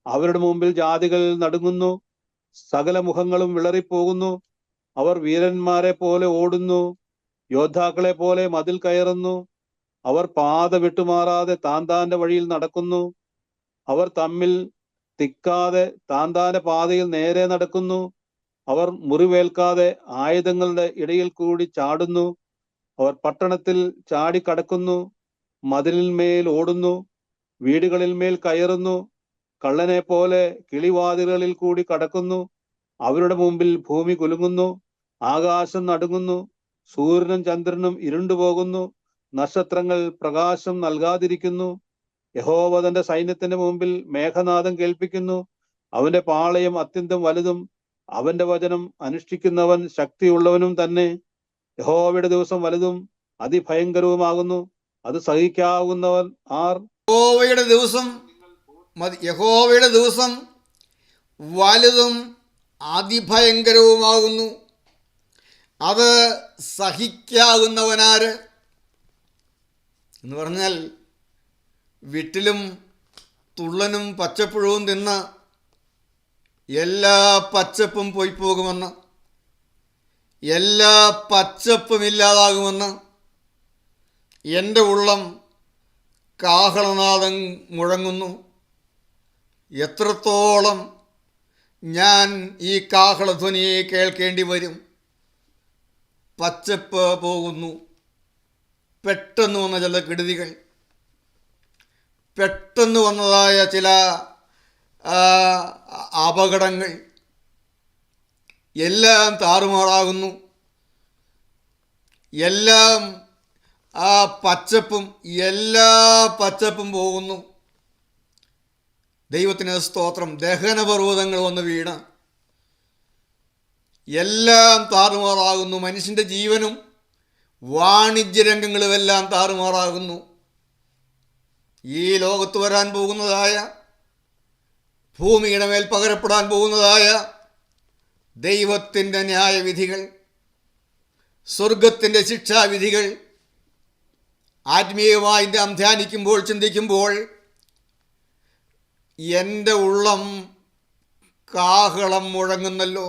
അവരുടെ മുമ്പിൽ ജാതികൾ നടുങ്ങുന്നു, സകല മുഖങ്ങളും വിളറിപ്പോകുന്നു. അവർ വീരന്മാരെ പോലെ ഓടുന്നു, യോദ്ധാക്കളെ പോലെ മതിൽ കയറുന്നു. അവർ പാത വിട്ടുമാറാതെ താന്താന്റെ വഴിയിൽ നടക്കുന്നു. അവർ തമ്മിൽ തിക്കാതെ താന്താന്റെ പാതയിൽ നേരെ നടക്കുന്നു. അവർ മുറിവേൽക്കാതെ ആയുധങ്ങളുടെ ഇടയിൽ കൂടി ചാടുന്നു. അവർ പട്ടണത്തിൽ ചാടിക്കടക്കുന്നു, മതിലിന്മേൽ ഓടുന്നു, വീടുകളിൽ മേൽ കയറുന്നു. കള്ളനെ പോലെ കിളിവാതിലുകളിൽ കൂടി കടക്കുന്നു. അവരുടെ മുമ്പിൽ ഭൂമി കുലുങ്ങുന്നു, ആകാശം നടുങ്ങുന്നു, സൂര്യനും ചന്ദ്രനും ഇരുണ്ടുപോകുന്നു, നക്ഷത്രങ്ങൾ പ്രകാശം നൽകാതിരിക്കുന്നു. യഹോവ തന്റെ സൈന്യത്തിന്റെ മുമ്പിൽ മേഘനാദം കേൾപ്പിക്കുന്നു. അവന്റെ പാളയം അത്യന്തം വലുതും അവന്റെ വചനം അനുഷ്ഠിക്കുന്നവൻ ശക്തിയുള്ളവനും തന്നെ. യഹോവയുടെ ദിവസം വലുതും അതിഭയങ്കരവുമാകുന്നു, അത് സഹിക്കാവുന്നവൻ ആർ? യഹോവയുടെ ദിവസം വലുതും അതിഭയങ്കരവുമാകുന്നു, അത് സഹിക്കാവുന്നവനാര്? എന്ന് പറഞ്ഞാൽ വിട്ടിലും തുള്ളനും പച്ചപ്പുഴവും തിന്ന് എല്ലാ പച്ചപ്പും പോയി പോകുമെന്ന്, എല്ലാ പച്ചപ്പും ഇല്ലാതാകുമെന്ന് എൻ്റെ ഉള്ളം കാഹളനാദം മുഴങ്ങുന്നു. എത്രത്തോളം ഞാൻ ഈ കാഹളധ്വനിയെ കേൾക്കേണ്ടി വരും? പച്ചപ്പ് പോകുന്നു. പെട്ടെന്ന് വന്ന ചില കെടുതികൾ, പെട്ടെന്ന് വന്നതായ ചില അപകടങ്ങൾ എല്ലാം താറുമാറാകുന്നു. എല്ലാം എല്ലാ പച്ചപ്പും പോകുന്നു. ദൈവത്തിന് സ്തോത്രം. ദഹനപർവ്വതങ്ങൾ വന്ന് വീണ് എല്ലാം താറുമാറാകുന്നു. മനുഷ്യൻ്റെ ജീവനും വാണിജ്യരംഗങ്ങളുമെല്ലാം താറുമാറാകുന്നു. ഈ ലോകത്ത് വരാൻ പോകുന്നതായ, ഭൂമിയുടെ മേൽ പകരപ്പെടാൻ പോകുന്നതായ ദൈവത്തിൻ്റെ ന്യായവിധികൾ, സ്വർഗത്തിൻ്റെ ശിക്ഷാവിധികൾ ആത്മീയമായി നാം ധ്യാനിക്കുമ്പോൾ, ചിന്തിക്കുമ്പോൾ എൻ്റെ ഉള്ളം കാഹളം മുഴങ്ങുന്നല്ലോ.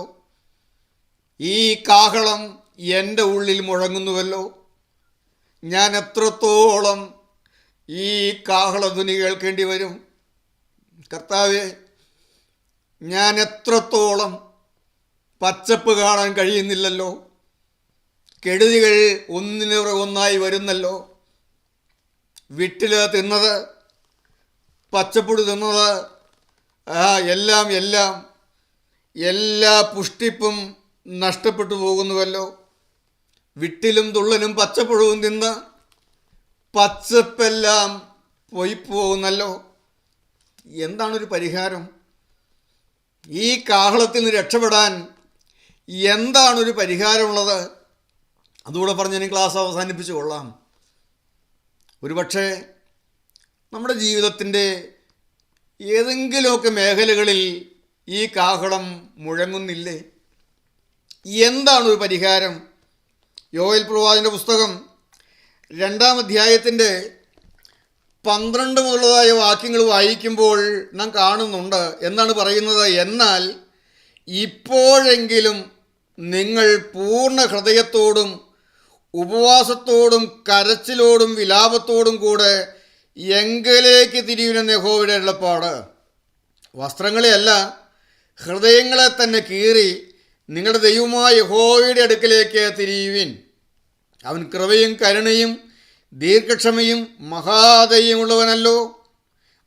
ഈ കാഹളം എൻ്റെ ഉള്ളിൽ മുഴങ്ങുന്നുവല്ലോ. ഞാൻ എത്രത്തോളം ഈ കാഹളധ്വനി കേൾക്കേണ്ടി വരും? കർത്താവേ, ഞാൻ എത്രത്തോളം പച്ചപ്പ് കാണാൻ കഴിയുന്നില്ലല്ലോ. കെടുതികൾ ഒന്നിനായി വരുന്നല്ലോ. വിട്ടിൽ തിന്നത്, പച്ചപ്പുടി തിന്നത്, എല്ലാ പുഷ്ടിപ്പും നഷ്ടപ്പെട്ടു പോകുന്നുവല്ലോ. വിട്ടിലും തുള്ളലും പച്ചപ്പുഴവും തിന്ന് പച്ചപ്പെല്ലാം പോയി പോകുന്നല്ലോ. എന്താണൊരു പരിഹാരം? ഈ കാഹളത്തിൽ നിന്ന് രക്ഷപ്പെടാൻ എന്താണൊരു പരിഹാരമുള്ളത്? അതുകൂടെ പറഞ്ഞ് ഞാൻ ക്ലാസ് അവസാനിപ്പിച്ചു കൊള്ളാം. ഒരുപക്ഷെ നമ്മുടെ ജീവിതത്തിൻ്റെ ഏതെങ്കിലുമൊക്കെ മേഖലകളിൽ ഈ കാഹളം മുഴങ്ങുന്നില്ലേ? എന്താണൊരു പരിഹാരം? യോവേൽ പ്രവാചകന്റെ പുസ്തകം 2-ാം അധ്യായത്തിൻ്റെ 12 മുതലുള്ളതായ വാക്യങ്ങൾ വായിക്കുമ്പോൾ നാം കാണുന്നുണ്ട്. എന്താണ് പറയുന്നത്? എന്നാൽ ഇപ്പോഴെങ്കിലും നിങ്ങൾ പൂർണ്ണ ഹൃദയത്തോടും ഉപവാസത്തോടും കരച്ചിലോടും വിലാപത്തോടും കൂടെ എങ്കിലേക്ക് തിരിയുമെന്ന് യഹോവയുടെ അരുളപ്പാട്. വസ്ത്രങ്ങളെയല്ല, ഹൃദയങ്ങളെ തന്നെ കീറി നിങ്ങളുടെ ദൈവമായ യഹോവയുടെ അടുക്കലേക്ക് തിരിയുവിൻ. അവൻ കൃപയും കരുണയും ദീർഘക്ഷമയും മഹാദയമുള്ളവനല്ലോ.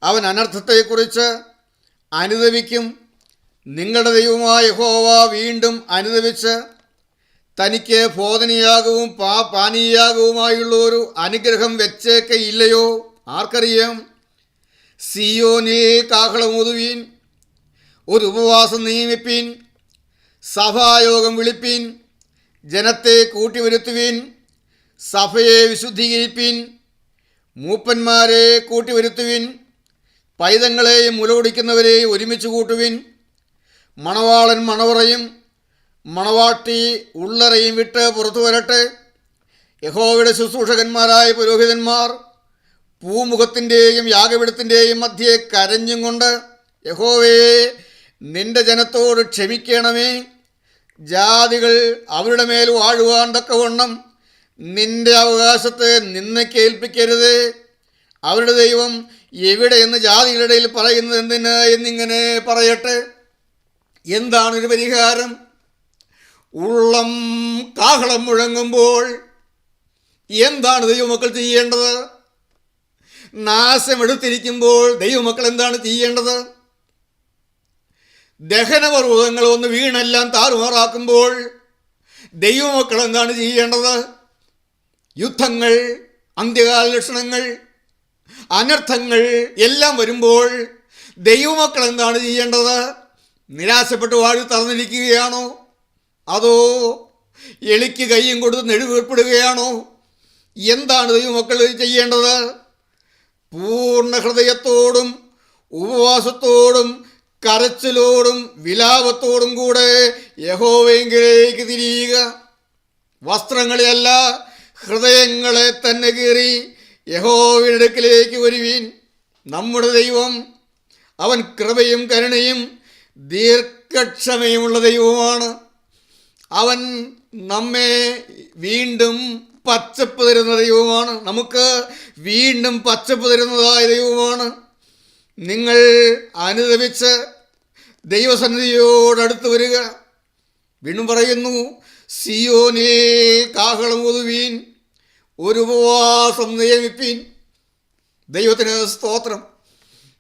അവൻ അനർത്ഥത്തെക്കുറിച്ച് അനുതപിക്കും. നിങ്ങളുടെ ദൈവമായ യഹോവ വീണ്ടും അനുതപിച്ച് തനിക്ക് ഭോജനയാകവും പാനീയാകവുമായുള്ള ഒരു അനുഗ്രഹം വെച്ചേക്കയില്ലയോ? ആർക്കറിയാം? സിയോനിൽ കാഹളമൂതുവീൻ, ഒരു ഉപവാസം നിയമിപ്പീൻ, സഭായോഗം വിളിപ്പീൻ, ജനത്തെ കൂട്ടിവരുത്തുവീൻ, സഭയെ വിശുദ്ധീകരിപ്പീൻ, മൂപ്പന്മാരെ കൂട്ടിവരുത്തുവിൻ, പൈതങ്ങളെയും മുലകുടിക്കുന്നവരെയും ഒരുമിച്ച് കൂട്ടുവിൻ. മണവാളൻ മണവറയും മണവാട്ടി ഉള്ളറയും വിട്ട് പുറത്തു വരട്ടെ. യഹോവയുടെ ശുശ്രൂഷകന്മാരായ പുരോഹിതന്മാർ പൂമുഖത്തിൻ്റെയും യാഗപീഠത്തിൻ്റെയും മധ്യേ കരഞ്ഞും കൊണ്ട്, യഹോവേ, നിന്റെ ജനത്തോട് ക്ഷമിക്കണമേ. ജാതികൾ അവരുടെ മേൽ വാഴുവാൻ തക്കവണ്ണം നിന്റെ അവകാശത്തെ നിന്നേൽപ്പിക്കരുതേ. അവരുടെ ദൈവം എവിടെയെന്ന് ജാതികളുടെ ഇടയിൽ പറയുന്നത് എന്തിന് എന്നിങ്ങനെ പറയട്ടെ. എന്താണൊരു പരിഹാരം? ഉള്ളം കാഹളം മുഴങ്ങുമ്പോൾ എന്താണ് ദൈവമക്കൾ ചെയ്യേണ്ടത്? നാശമെടുത്തിരിക്കുമ്പോൾ ദൈവമക്കൾ എന്താണ് ചെയ്യേണ്ടത്? ദഹനപർവ്വതങ്ങൾ ഒന്ന് വീണെല്ലാം താറുമാറാക്കുമ്പോൾ ദൈവമക്കൾ എന്താണ് ചെയ്യേണ്ടത്? യുദ്ധങ്ങൾ, അന്ത്യകാല ലക്ഷണങ്ങൾ, അനർത്ഥങ്ങൾ എല്ലാം വരുമ്പോൾ ദൈവമക്കൾ എന്താണ് ചെയ്യേണ്ടത്? നിരാശപ്പെട്ട് വാഴി തറന്നിരിക്കുകയാണോ? അതോ എളിക്ക് കയ്യും കൊടുത്ത് നെടുവേർപ്പെടുകയാണോ? എന്താണ് ദൈവമക്കൾ ചെയ്യേണ്ടത്? പൂർണ്ണ ഹൃദയത്തോടും ഉപവാസത്തോടും കരച്ചിലോടും വിലാപത്തോടും കൂടെ യഹോവയെങ്കിലേക്ക് തിരിയുക. വസ്ത്രങ്ങളെയല്ല, ഹൃദയങ്ങളെ തന്നെ കീറി യഹോവയുടെ അടുക്കലേക്ക് വരുവീൻ. നമ്മുടെ ദൈവം അവൻ കൃപയും കരുണയും ദീർഘ ദീർഘക്ഷമയുമുള്ള ദൈവമാണ്. അവൻ നമ്മെ വീണ്ടും പച്ചപ്പ് തരുന്ന ദൈവമാണ്. നമുക്ക് വീണ്ടും പച്ചപ്പ് തരുന്നതായ ദൈവമാണ്. നിങ്ങൾ അനുദപിച്ച് ദൈവസന്നിധിയോടടുത്ത് വരിക. വീണ്ടും പറയുന്നു, സിയോനിൽ കാഹളം ഊതുവീൻ, ഒരു ഉപവാസം നിയമിപ്പീൻ. ദൈവത്തിന് സ്തോത്രം.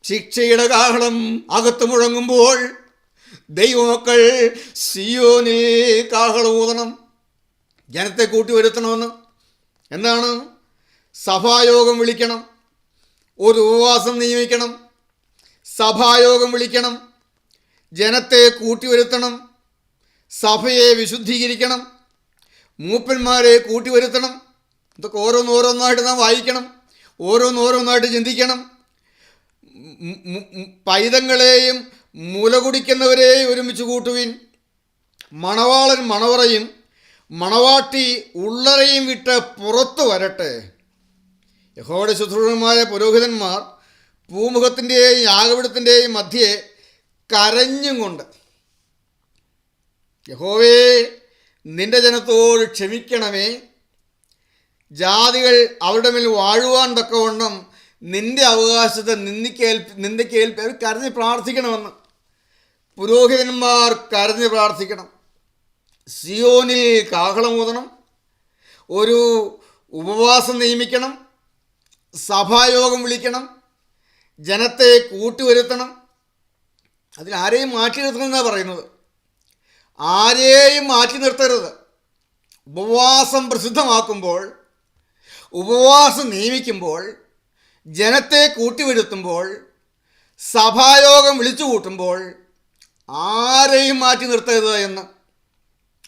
ശിക്ഷയുടെ കാഹളം അകത്ത് മുഴങ്ങുമ്പോൾ ദൈവമക്കൾ സിയോനിൽ കാഹളം ഊതണം. ജനത്തെ കൂട്ടിവരുത്തണമെന്ന്. എന്താണ്? സഭായോഗം വിളിക്കണം, ഒരു ഉപവാസം നിയമിക്കണം, സഭായോഗം വിളിക്കണം, ജനത്തെ കൂട്ടിവരുത്തണം, സഭയെ വിശുദ്ധീകരിക്കണം, മൂപ്പന്മാരെ കൂട്ടിവരുത്തണം. ഇതൊക്കെ ഓരോന്നോരോന്നായിട്ട് നാം വായിക്കണം, ഓരോന്നോരോന്നായിട്ട് ചിന്തിക്കണം. പൈതങ്ങളെയും മുല കുടിക്കുന്നവരെയും ഒരുമിച്ച് കൂട്ടുവിൻ. മണവാളൻ മണവറയും മണവാട്ടി ഉള്ളറയും വിട്ട് പുറത്തു വരട്ടെ. യഹോവയുടെ ശുശ്രൂഷകന്മാരായ പുരോഹിതന്മാർ പൂമുഖത്തിൻ്റെയും യാഗപീഠത്തിൻ്റെയും മധ്യേ കരഞ്ഞും കൊണ്ട്, യഹോവേ, നിന്റെ ജനത്തോട് ക്ഷമിക്കണമേ, ജാതികൾ അവരുടെ മേൽ വാഴുവാൻ തക്കവണ്ണം നിന്റെ അവകാശത്തെ നിന്ദയ്ക്കേൽപ്പി അവർ കരഞ്ഞ് പ്രാർത്ഥിക്കണമെന്ന്. പുരോഹിതന്മാർ കരഞ്ഞ് പ്രാർത്ഥിക്കണം. സിയോനിൽ കാഹളം ഊതണം, ഒരു ഉപവാസം നിയമിക്കണം, സഭായോഗം വിളിക്കണം, ജനത്തെ കൂട്ടിവരുത്തണം. അതിലാരെയും മാറ്റി നിർത്തണമെന്നാണ് പറയുന്നത്. ആരെയും മാറ്റി നിർത്തരുത്. ഉപവാസം പ്രസിദ്ധമാക്കുമ്പോൾ, ഉപവാസം നിയമിക്കുമ്പോൾ, ജനത്തെ കൂട്ടിവരുത്തുമ്പോൾ, സഭായോഗം വിളിച്ചു കൂട്ടുമ്പോൾ ആരെയും മാറ്റി നിർത്തരുത് എന്ന്.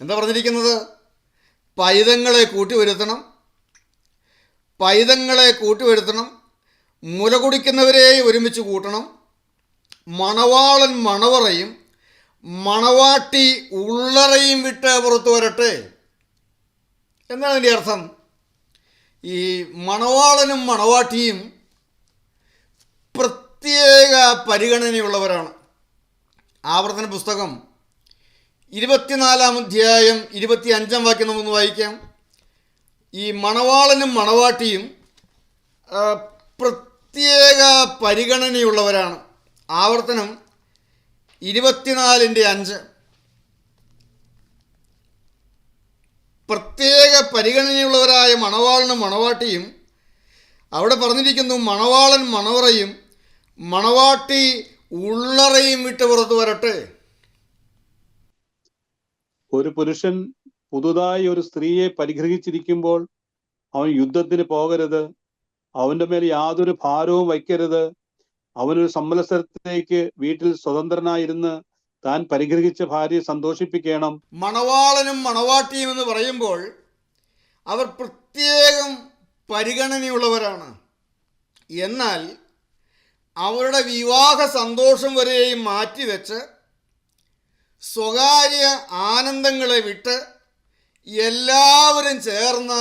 എന്താ പറഞ്ഞിരിക്കുന്നത്? പൈതങ്ങളെ കൂട്ടിവരുത്തണം, പൈതങ്ങളെ കൂട്ടിവരുത്തണം, മുല കുടിക്കുന്നവരെ ഒരുമിച്ച് കൂട്ടണം, മണവാളൻ മണവറയും മണവാട്ടി ഉള്ളറയും വിട്ട് പുറത്തു വരട്ടെ. എന്താണ് അതിൻ്റെ അർത്ഥം? ഈ മണവാളനും മണവാട്ടിയും പ്രത്യേക പരിഗണനയുള്ളവരാണ്. ആവർത്തന പുസ്തകം 24-ാം അധ്യായം 25-ാം വാക്യം നമുക്കൊന്ന് വായിക്കാം. ഈ മണവാളനും മണവാട്ടിയും പ്രത്യേക പരിഗണനയുള്ളവരാണ്. ആവർത്തനം 24-5. പ്രത്യേക പരിഗണനയുള്ളവരായ മണവാളനും മണവാട്ടിയും. അവിടെ പറഞ്ഞിരിക്കുന്നു, മണവാളൻ മണവറയും മണവാട്ടി ഉള്ളറയും വിട്ട് പുറത്തു വരട്ടെ. ഒരു പുരുഷൻ പുതുതായി ഒരു സ്ത്രീയെ പരിഗ്രഹിച്ചിരിക്കുമ്പോൾ അവൻ യുദ്ധത്തിന് പോകരുത്, അവന്റെ മേൽ യാതൊരു ഭാരവും വയ്ക്കരുത്. അവനൊരു സമ്മത്സരത്തിലേക്ക് വീട്ടിൽ സ്വതന്ത്രനായിരുന്ന് താൻ പരിഗ്രഹിച്ച ഭാര്യയെ സന്തോഷിപ്പിക്കണം. മണവാളനും മണവാട്ടിയും എന്ന് പറയുമ്പോൾ അവർ പ്രത്യേകം പരിഗണനയുള്ളവരാണ്. എന്നാൽ അവരുടെ വിവാഹ സന്തോഷം വരെയും മാറ്റിവെച്ച് സ്വകാര്യ ആനന്ദങ്ങളെ വിട്ട് എല്ലാവരും ചേർന്ന്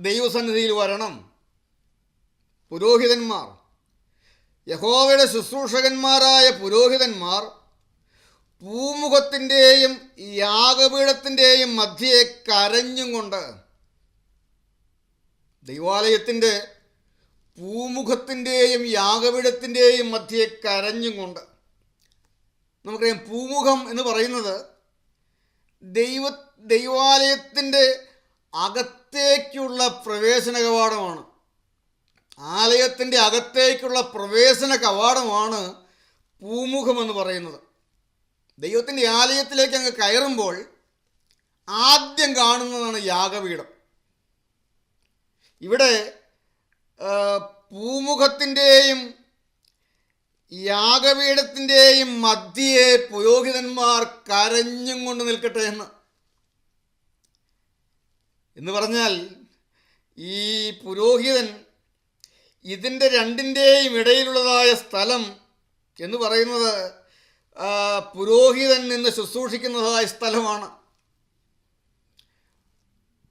ദൈവസന്നിധിയിൽ വരണം. പുരോഹിതന്മാർ, യഹോവയുടെ ശുശ്രൂഷകന്മാരായ പുരോഹിതന്മാർ പൂമുഖത്തിൻ്റെയും യാഗപീഠത്തിൻ്റെയും മധ്യേ കരഞ്ഞും കൊണ്ട്, ദൈവാലയത്തിൻ്റെ പൂമുഖത്തിൻ്റെയും യാഗപീഠത്തിൻ്റെയും മധ്യേ കരഞ്ഞും കൊണ്ട്. നമുക്കറിയാം, പൂമുഖം എന്ന് പറയുന്നത് ദൈവാലയത്തിൻ്റെ അകത്തേക്കുള്ള പ്രവേശന കവാടമാണ്. ആലയത്തിൻ്റെ അകത്തേക്കുള്ള പ്രവേശന കവാടമാണ് പൂമുഖം എന്ന് പറയുന്നത്. ദൈവത്തിൻ്റെ ആലയത്തിലേക്ക് അങ്ങ് കയറുമ്പോൾ ആദ്യം കാണുന്നതാണ് യാഗപീഠം. ഇവിടെ പൂമുഖത്തിൻ്റെയും യാഗപീഠത്തിൻ്റെയും മധ്യയെ പുരോഹിതന്മാർ കരഞ്ഞും കൊണ്ട് നിൽക്കട്ടെ എന്ന് പറഞ്ഞാൽ, ഈ പുരോഹിതൻ ഇതിൻ്റെ രണ്ടിൻ്റെയും ഇടയിലുള്ളതായ സ്ഥലം എന്ന് പറയുന്നത് പുരോഹിതൻ നിന്ന് ശുശ്രൂഷിക്കുന്നതായ സ്ഥലമാണ്.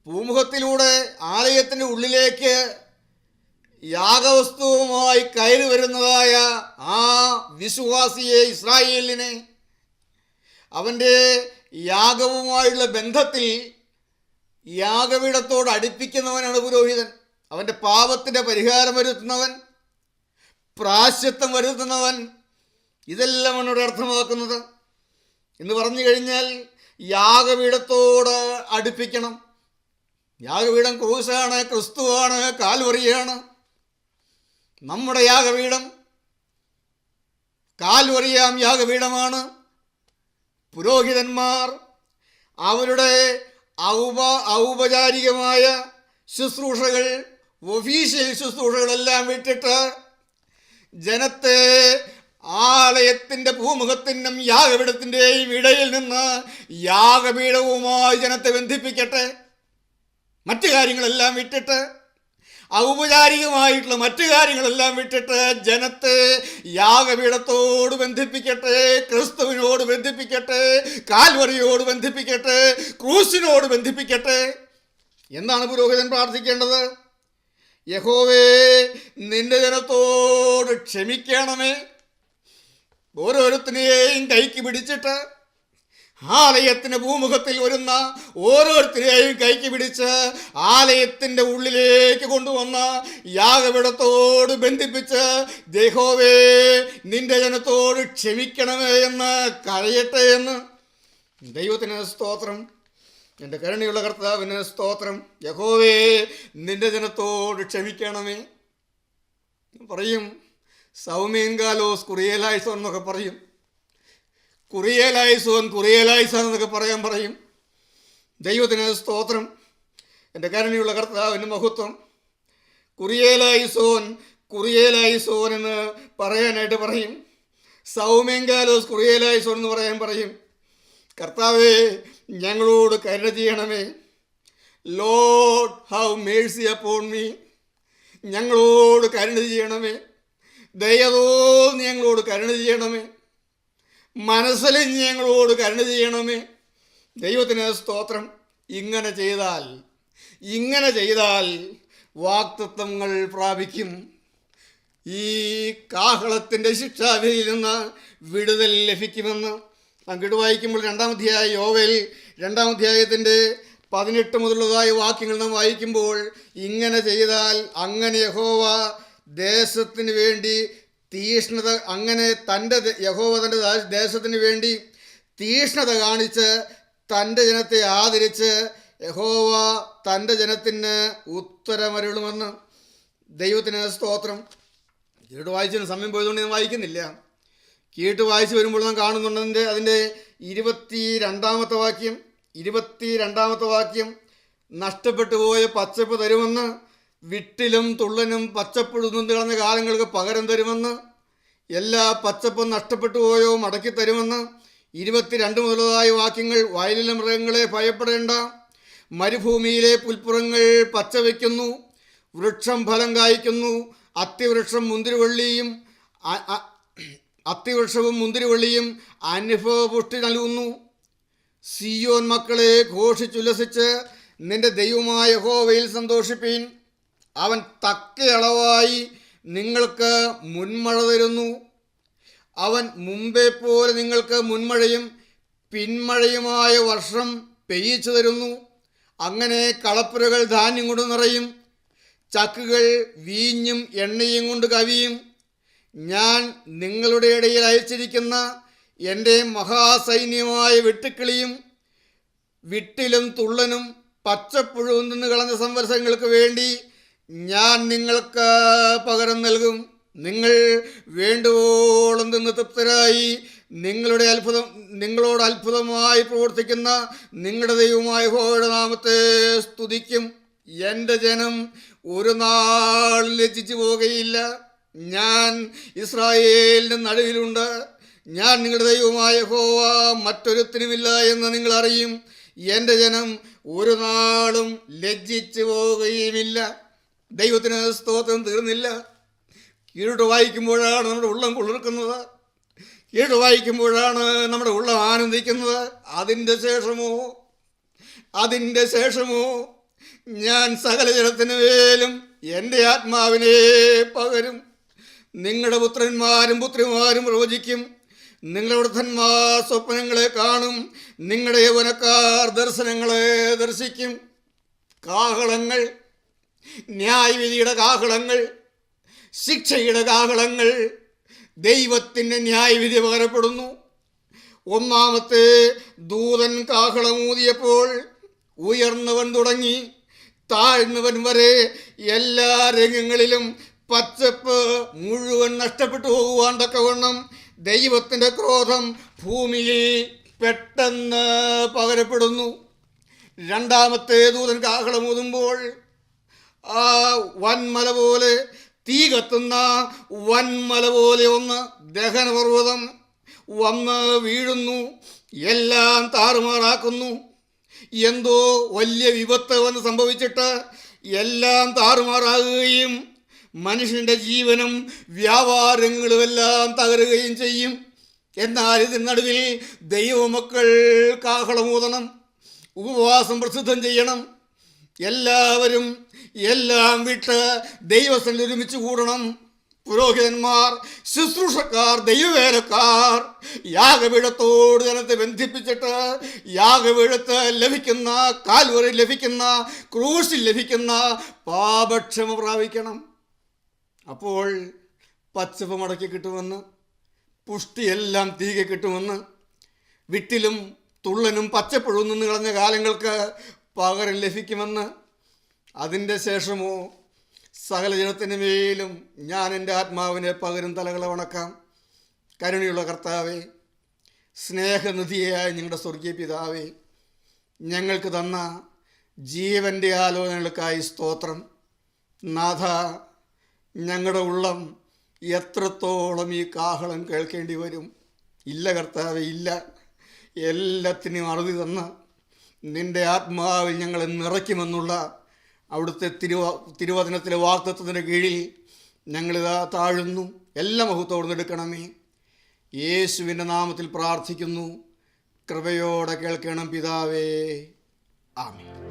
പൂമുഖത്തിലൂടെ ആലയത്തിൻ്റെ ഉള്ളിലേക്ക് യാഗവസ്തുവുമായി കയറി വരുന്നതായ ആ വിശ്വാസിയെ, ഇസ്രായേലിനെ, അവൻ്റെ യാഗവുമായുള്ള ബന്ധത്തിൽ യാഗപീഠത്തോട് അടുപ്പിക്കുന്നവനാണ് പുരോഹിതൻ. അവൻ്റെ പാപത്തിൻ്റെ പരിഹാരം വരുത്തുന്നവൻ, പ്രായശ്ചിത്തം വരുത്തുന്നവൻ, ഇതെല്ലാമാണ് ഇവിടെ അർത്ഥമാക്കുന്നത്. എന്ന് പറഞ്ഞു കഴിഞ്ഞാൽ യാഗപീഠത്തോട് അടുപ്പിക്കണം. യാഗപീഠം ക്രൂശാണ്, ക്രിസ്തുവാണ്, കാൽവറിയാണ്. നമ്മുടെ യാഗപീഠം കാൽവറിയാം യാഗപീഠമാണ്. പുരോഹിതന്മാർ അവരുടെ ഔപചാരികമായ ശുശ്രൂഷകൾ, ഒഫീഷ്യൽ ശുശ്രൂഷകളെല്ലാം വിട്ടിട്ട് ജനത്തെ ആലയത്തിൻ്റെ ഭൂമുഖത്തിനും യാഗപീഠത്തിൻ്റെയും ഇടയിൽ നിന്ന് യാഗപീഠവുമായി ജനത്തെ ബന്ധിപ്പിക്കട്ടെ. മറ്റു കാര്യങ്ങളെല്ലാം വിട്ടിട്ട്, ഔപചാരികമായിട്ടുള്ള മറ്റു കാര്യങ്ങളെല്ലാം വിട്ടിട്ട് ജനത്തെ യാഗപീഠത്തോട് ബന്ധിപ്പിക്കട്ടെ, ക്രിസ്തുവിനോട് ബന്ധിപ്പിക്കട്ടെ, കാൽവറിയോട് ബന്ധിപ്പിക്കട്ടെ, ക്രൂശിനോട് ബന്ധിപ്പിക്കട്ടെ. എന്താണ് പുരോഹിതൻ പ്രാർത്ഥിക്കേണ്ടത്? യഹോവേ, നിന്റെ ജനത്തോട് ക്ഷമിക്കണമേ. ഓരോരുത്തരെയും കൈക്ക് പിടിച്ചിട്ട് ആലയത്തിന് ഭൂമുഖത്തിൽ വരുന്ന ഓരോരുത്തരെയും കൈക്ക് പിടിച്ച് ആലയത്തിൻ്റെ ഉള്ളിലേക്ക് കൊണ്ടുവന്ന് യാഗപീഠത്തോട് ബന്ധിപ്പിച്ച് യഹോവേ, നിന്റെ ജനത്തോട് ക്ഷമിക്കണമേ എന്ന് കരയട്ടെ എന്ന്. ദൈവത്തിന് സ്തോത്രം, എൻ്റെ കരുണയുള്ള കർത്താവിന് സ്തോത്രം. യഹോവേ, നിന്റെ ജനത്തോട് ക്ഷമിക്കണമേ പറയും. സൗമീൻ കാലോസ് കുറിയേലായിസോൻ എന്നൊക്കെ പറയും. കുറിയേലായിസോൻ കുറിയേലായിസോൻ എന്നൊക്കെ പറയും. ദൈവത്തിന് സ്തോത്രം, എൻ്റെ കരുണയുള്ള കർത്താവിന് മഹത്വം. കുറിയേലായിസോൻ കുറിയേലായിസോൻ എന്ന് പറയാനായിട്ട് പറയും. സൗമീൻ കാലോസ് കുറിയേലായിസോൻ എന്ന് പറയും. കർത്താവേ, ഞങ്ങളോട് കരുണ ചെയ്യണമേ. Lord have Mercy upon me. ഞങ്ങളോട് കരുണ ചെയ്യണമേ. ദയതോന്നി ഞങ്ങളോട് കരുണ ചെയ്യണമേ. മനസ്സിലും ഞങ്ങളോട് കരുണ ചെയ്യണമേ. ദൈവത്തിന് സ്തോത്രം. ഇങ്ങനെ ചെയ്താൽ വാഗ്ദത്തങ്ങൾ പ്രാപിക്കും. ഈ കാഹളത്തിൻ്റെ ശിക്ഷാവിധിയിൽ നിന്ന് വിടുതൽ ലഭിക്കുമെന്ന് അങ്ങോട്ട് വായിക്കുമ്പോൾ 2-ാം അധ്യായം യോവേൽ 2-ാം അധ്യായത്തിൻ്റെ 18 മുതലുള്ളതായ വാക്യങ്ങൾ നാം വായിക്കുമ്പോൾ, ഇങ്ങനെ ചെയ്താൽ അങ്ങനെ യഹോവ ദേശത്തിന് വേണ്ടി തീഷ്ണത, അങ്ങനെ യഹോവ തൻ്റെ ദേശത്തിന് വേണ്ടി തീഷ്ണത കാണിച്ച് തൻ്റെ ജനത്തെ ആദരിച്ച് യഹോവ തൻ്റെ ജനത്തിന് ഉത്തരമരുളുമെന്ന്. ദൈവത്തിന് സ്തോത്രം. കീട്ട് വായിച്ചതിന് സമയം പോയതുകൊണ്ട് ഞാൻ വായിക്കുന്നില്ല. കീട്ട് വായിച്ച് വരുമ്പോൾ നാം കാണുന്നുണ്ട് അതിൻ്റെ 22-ാമത്തെ വാക്യം, നഷ്ടപ്പെട്ടു പോയ പച്ചപ്പ് തരുമെന്ന്, വിട്ടിലും തുള്ളനും പച്ചപ്പുഴുന്നു കളഞ്ഞ കാലങ്ങൾക്ക് പകരം തരുമെന്ന്, എല്ലാ പച്ചപ്പും നഷ്ടപ്പെട്ടു പോയോ മടക്കി തരുമെന്ന്. 22 മുതലായ വാക്യങ്ങൾ, വയലിലെ മൃഗങ്ങളെ ഭയപ്പെടേണ്ട, മരുഭൂമിയിലെ പുൽപ്പുറങ്ങൾ പച്ച വയ്ക്കുന്നു, വൃക്ഷം ഫലം കായ്ക്കുന്നു, അത്തിവൃക്ഷവും മുന്തിരിവള്ളിയും അനുഭവപുഷ്ടി നൽകുന്നു. സിയോൻ മക്കളെ ഘോഷിച്ചുല്ലസിച്ച് നിന്റെ ദൈവമായ യഹോവയിൽ സന്തോഷിപ്പീൻ. അവൻ തക്ക അളവായി നിങ്ങൾക്ക് മുൻമഴ തരുന്നു. അവൻ മുമ്പേ പോലെ നിങ്ങൾക്ക് മുൻമഴയും പിന്മഴയുമായ വർഷം പെയ്യിച്ചു തരുന്നു. അങ്ങനെ കളപ്പുരകൾ ധാന്യം കൊണ്ട് നിറയും, ചക്കുകൾ വീഞ്ഞും എണ്ണയും കൊണ്ട് കവിയും. ഞാൻ നിങ്ങളുടെ ഇടയിൽ അയച്ചിരിക്കുന്ന എൻ്റെ മഹാസൈന്യമായ വെട്ടുക്കിളിയും വിട്ടിലും തുള്ളനും പച്ചപ്പുഴുവും നിന്ന് കളഞ്ഞ സംവത്സരങ്ങൾക്ക് വേണ്ടി ഞാൻ നിങ്ങൾക്ക് പകരം നൽകും. നിങ്ങൾ വേണ്ടുവോളം നിന്ന് തൃപ്തരായി നിങ്ങളോട് അത്ഭുതമായി പ്രവർത്തിക്കുന്ന നിങ്ങളുടെ ദൈവമായ യഹോവയുടെ നാമത്തെ സ്തുതിക്കും. എൻ്റെ ജനം ഒരു നാൾ ലജ്ജിച്ചു പോകുകയില്ല. ഞാൻ ഇസ്രായേലിൻ്റെ നടുവിലുണ്ട്. ഞാൻ നിങ്ങളുടെ ദൈവമായ യഹോവ, മറ്റൊരുത്തനുമില്ല എന്ന് നിങ്ങൾ അറിയും. എൻ്റെ ജനം ഒരു നാളും ലജ്ജിച്ചു പോകുകയുമില്ല. ദൈവത്തിന് സ്തോത്രം. തീർന്നില്ല. കീഴോട്ട് വായിക്കുമ്പോഴാണ് നമ്മുടെ ഉള്ളം കുളിർക്കുന്നത്. കീഴോട്ട് വായിക്കുമ്പോഴാണ് നമ്മുടെ ഉള്ളം ആനന്ദിക്കുന്നത്. അതിൻ്റെ ശേഷമോ ഞാൻ സകല ജനത്തിനു മേലും എൻ്റെ ആത്മാവിനെ പകരും. നിങ്ങളുടെ പുത്രന്മാരും പുത്രിമാരും പ്രവചിക്കും. നിങ്ങളുടെ വൃദ്ധന്മാർ സ്വപ്നങ്ങളെ കാണും, നിങ്ങളുടെ യൗവനക്കാർ ദർശനങ്ങളെ ദർശിക്കും. കാഹളങ്ങൾ, ന്യായവിധിയുടെ കാഹളങ്ങൾ, ശിക്ഷയുടെ കാഹളങ്ങൾ, ദൈവത്തിൻ്റെ ന്യായവിധി പകരപ്പെടുന്നു. ഒന്നാമത്തെ ദൂതൻ കാഹളമൂതിയപ്പോൾ ഉയർന്നവൻ തുടങ്ങി താഴ്ന്നവൻ വരെ എല്ലാ രംഗങ്ങളിലും പച്ചപ്പ് മുഴുവൻ നഷ്ടപ്പെട്ടു പോകുവാൻ തക്കവണ്ണം ദൈവത്തിൻ്റെ ക്രോധം ഭൂമിയിൽ പെട്ടെന്ന് പകരപ്പെടുന്നു. രണ്ടാമത്തെ ദൂതൻ കാഹളമൂതുമ്പോൾ ആ വൻമല പോലെ, തീ കത്തുന്ന വൻമല പോലെ ഒന്ന് ദഹനപർവ്വതം വന്ന് വീഴുന്നു, എല്ലാം താറുമാറാക്കുന്നു. എന്തോ വലിയ വിപത്ത് വന്ന് സംഭവിച്ചിട്ട് എല്ലാം താറുമാറാകുകയും മനുഷ്യൻ്റെ ജീവനും വ്യാപാരങ്ങളുമെല്ലാം തകരുകയും ചെയ്യും. എന്നാൽ ഇതിന് നടുവിൽ ദൈവമക്കൾ കാഹളമൂതണം, ഉപവാസം പ്രസിദ്ധം ചെയ്യണം. എല്ലാവരും എല്ലാം വിട്ട് ദൈവസ്ഥനിൽ ഒരുമിച്ച് കൂടണം. പുരോഹിതന്മാർ, ശുശ്രൂഷക്കാർ, ദൈവവേലക്കാർ യാഗപീഠത്തോട് ജനത്തെ ബന്ധിപ്പിച്ചിട്ട് യാഗപീഠത്ത് ലഭിക്കുന്ന, കാൽവറിയിൽ ലഭിക്കുന്ന, ക്രൂശിൽ ലഭിക്കുന്ന പാപക്ഷമ പ്രാപിക്കണം. അപ്പോൾ പച്ചപ്പ് മടക്കി കിട്ടുമെന്ന്, പുഷ്ടിയെല്ലാം തിരികെ കിട്ടുമെന്ന്, വിട്ടിലും തുള്ളനും പച്ചപ്പുഴും നിന്ന് കളഞ്ഞ കാലങ്ങൾക്ക് പകരം ലഭിക്കുമെന്ന്. അതിൻ്റെ ശേഷമോ സകല ജനത്തിൻ്റെ മേലും ഞാൻ എൻ്റെ ആത്മാവിനെ പകരും തലകളെ വണക്കാം. കരുണയുള്ള കർത്താവേ, സ്നേഹനിധിയായ ഞങ്ങളുടെ സ്വർഗീയ പിതാവേ, ഞങ്ങൾക്ക് തന്ന ജീവൻ്റെ ആലോചനകൾക്കായി സ്തോത്രം. നാഥ, ഞങ്ങളുടെ ഉള്ളം എത്രത്തോളം ഈ കാഹളം കേൾക്കേണ്ടി വരും? ഇല്ല കർത്താവേ, ഇല്ല. എല്ലാത്തിനും അറുതി തന്ന് നിൻ്റെ ആത്മാവിൽ ഞങ്ങളെ നിറയ്ക്കുമെന്നുള്ള അവിടുത്തെ തിരുവചനത്തിലെ വാഗ്ദത്തത്തിൻ്റെ കീഴിൽ ഞങ്ങളിതാ താഴുന്നു. എല്ലാ മഹത്വത്തോടും എടുക്കണമേ. യേശുവിൻ്റെ നാമത്തിൽ പ്രാർത്ഥിക്കുന്നു. കൃപയോടെ കേൾക്കണം പിതാവേ. ആമേൻ.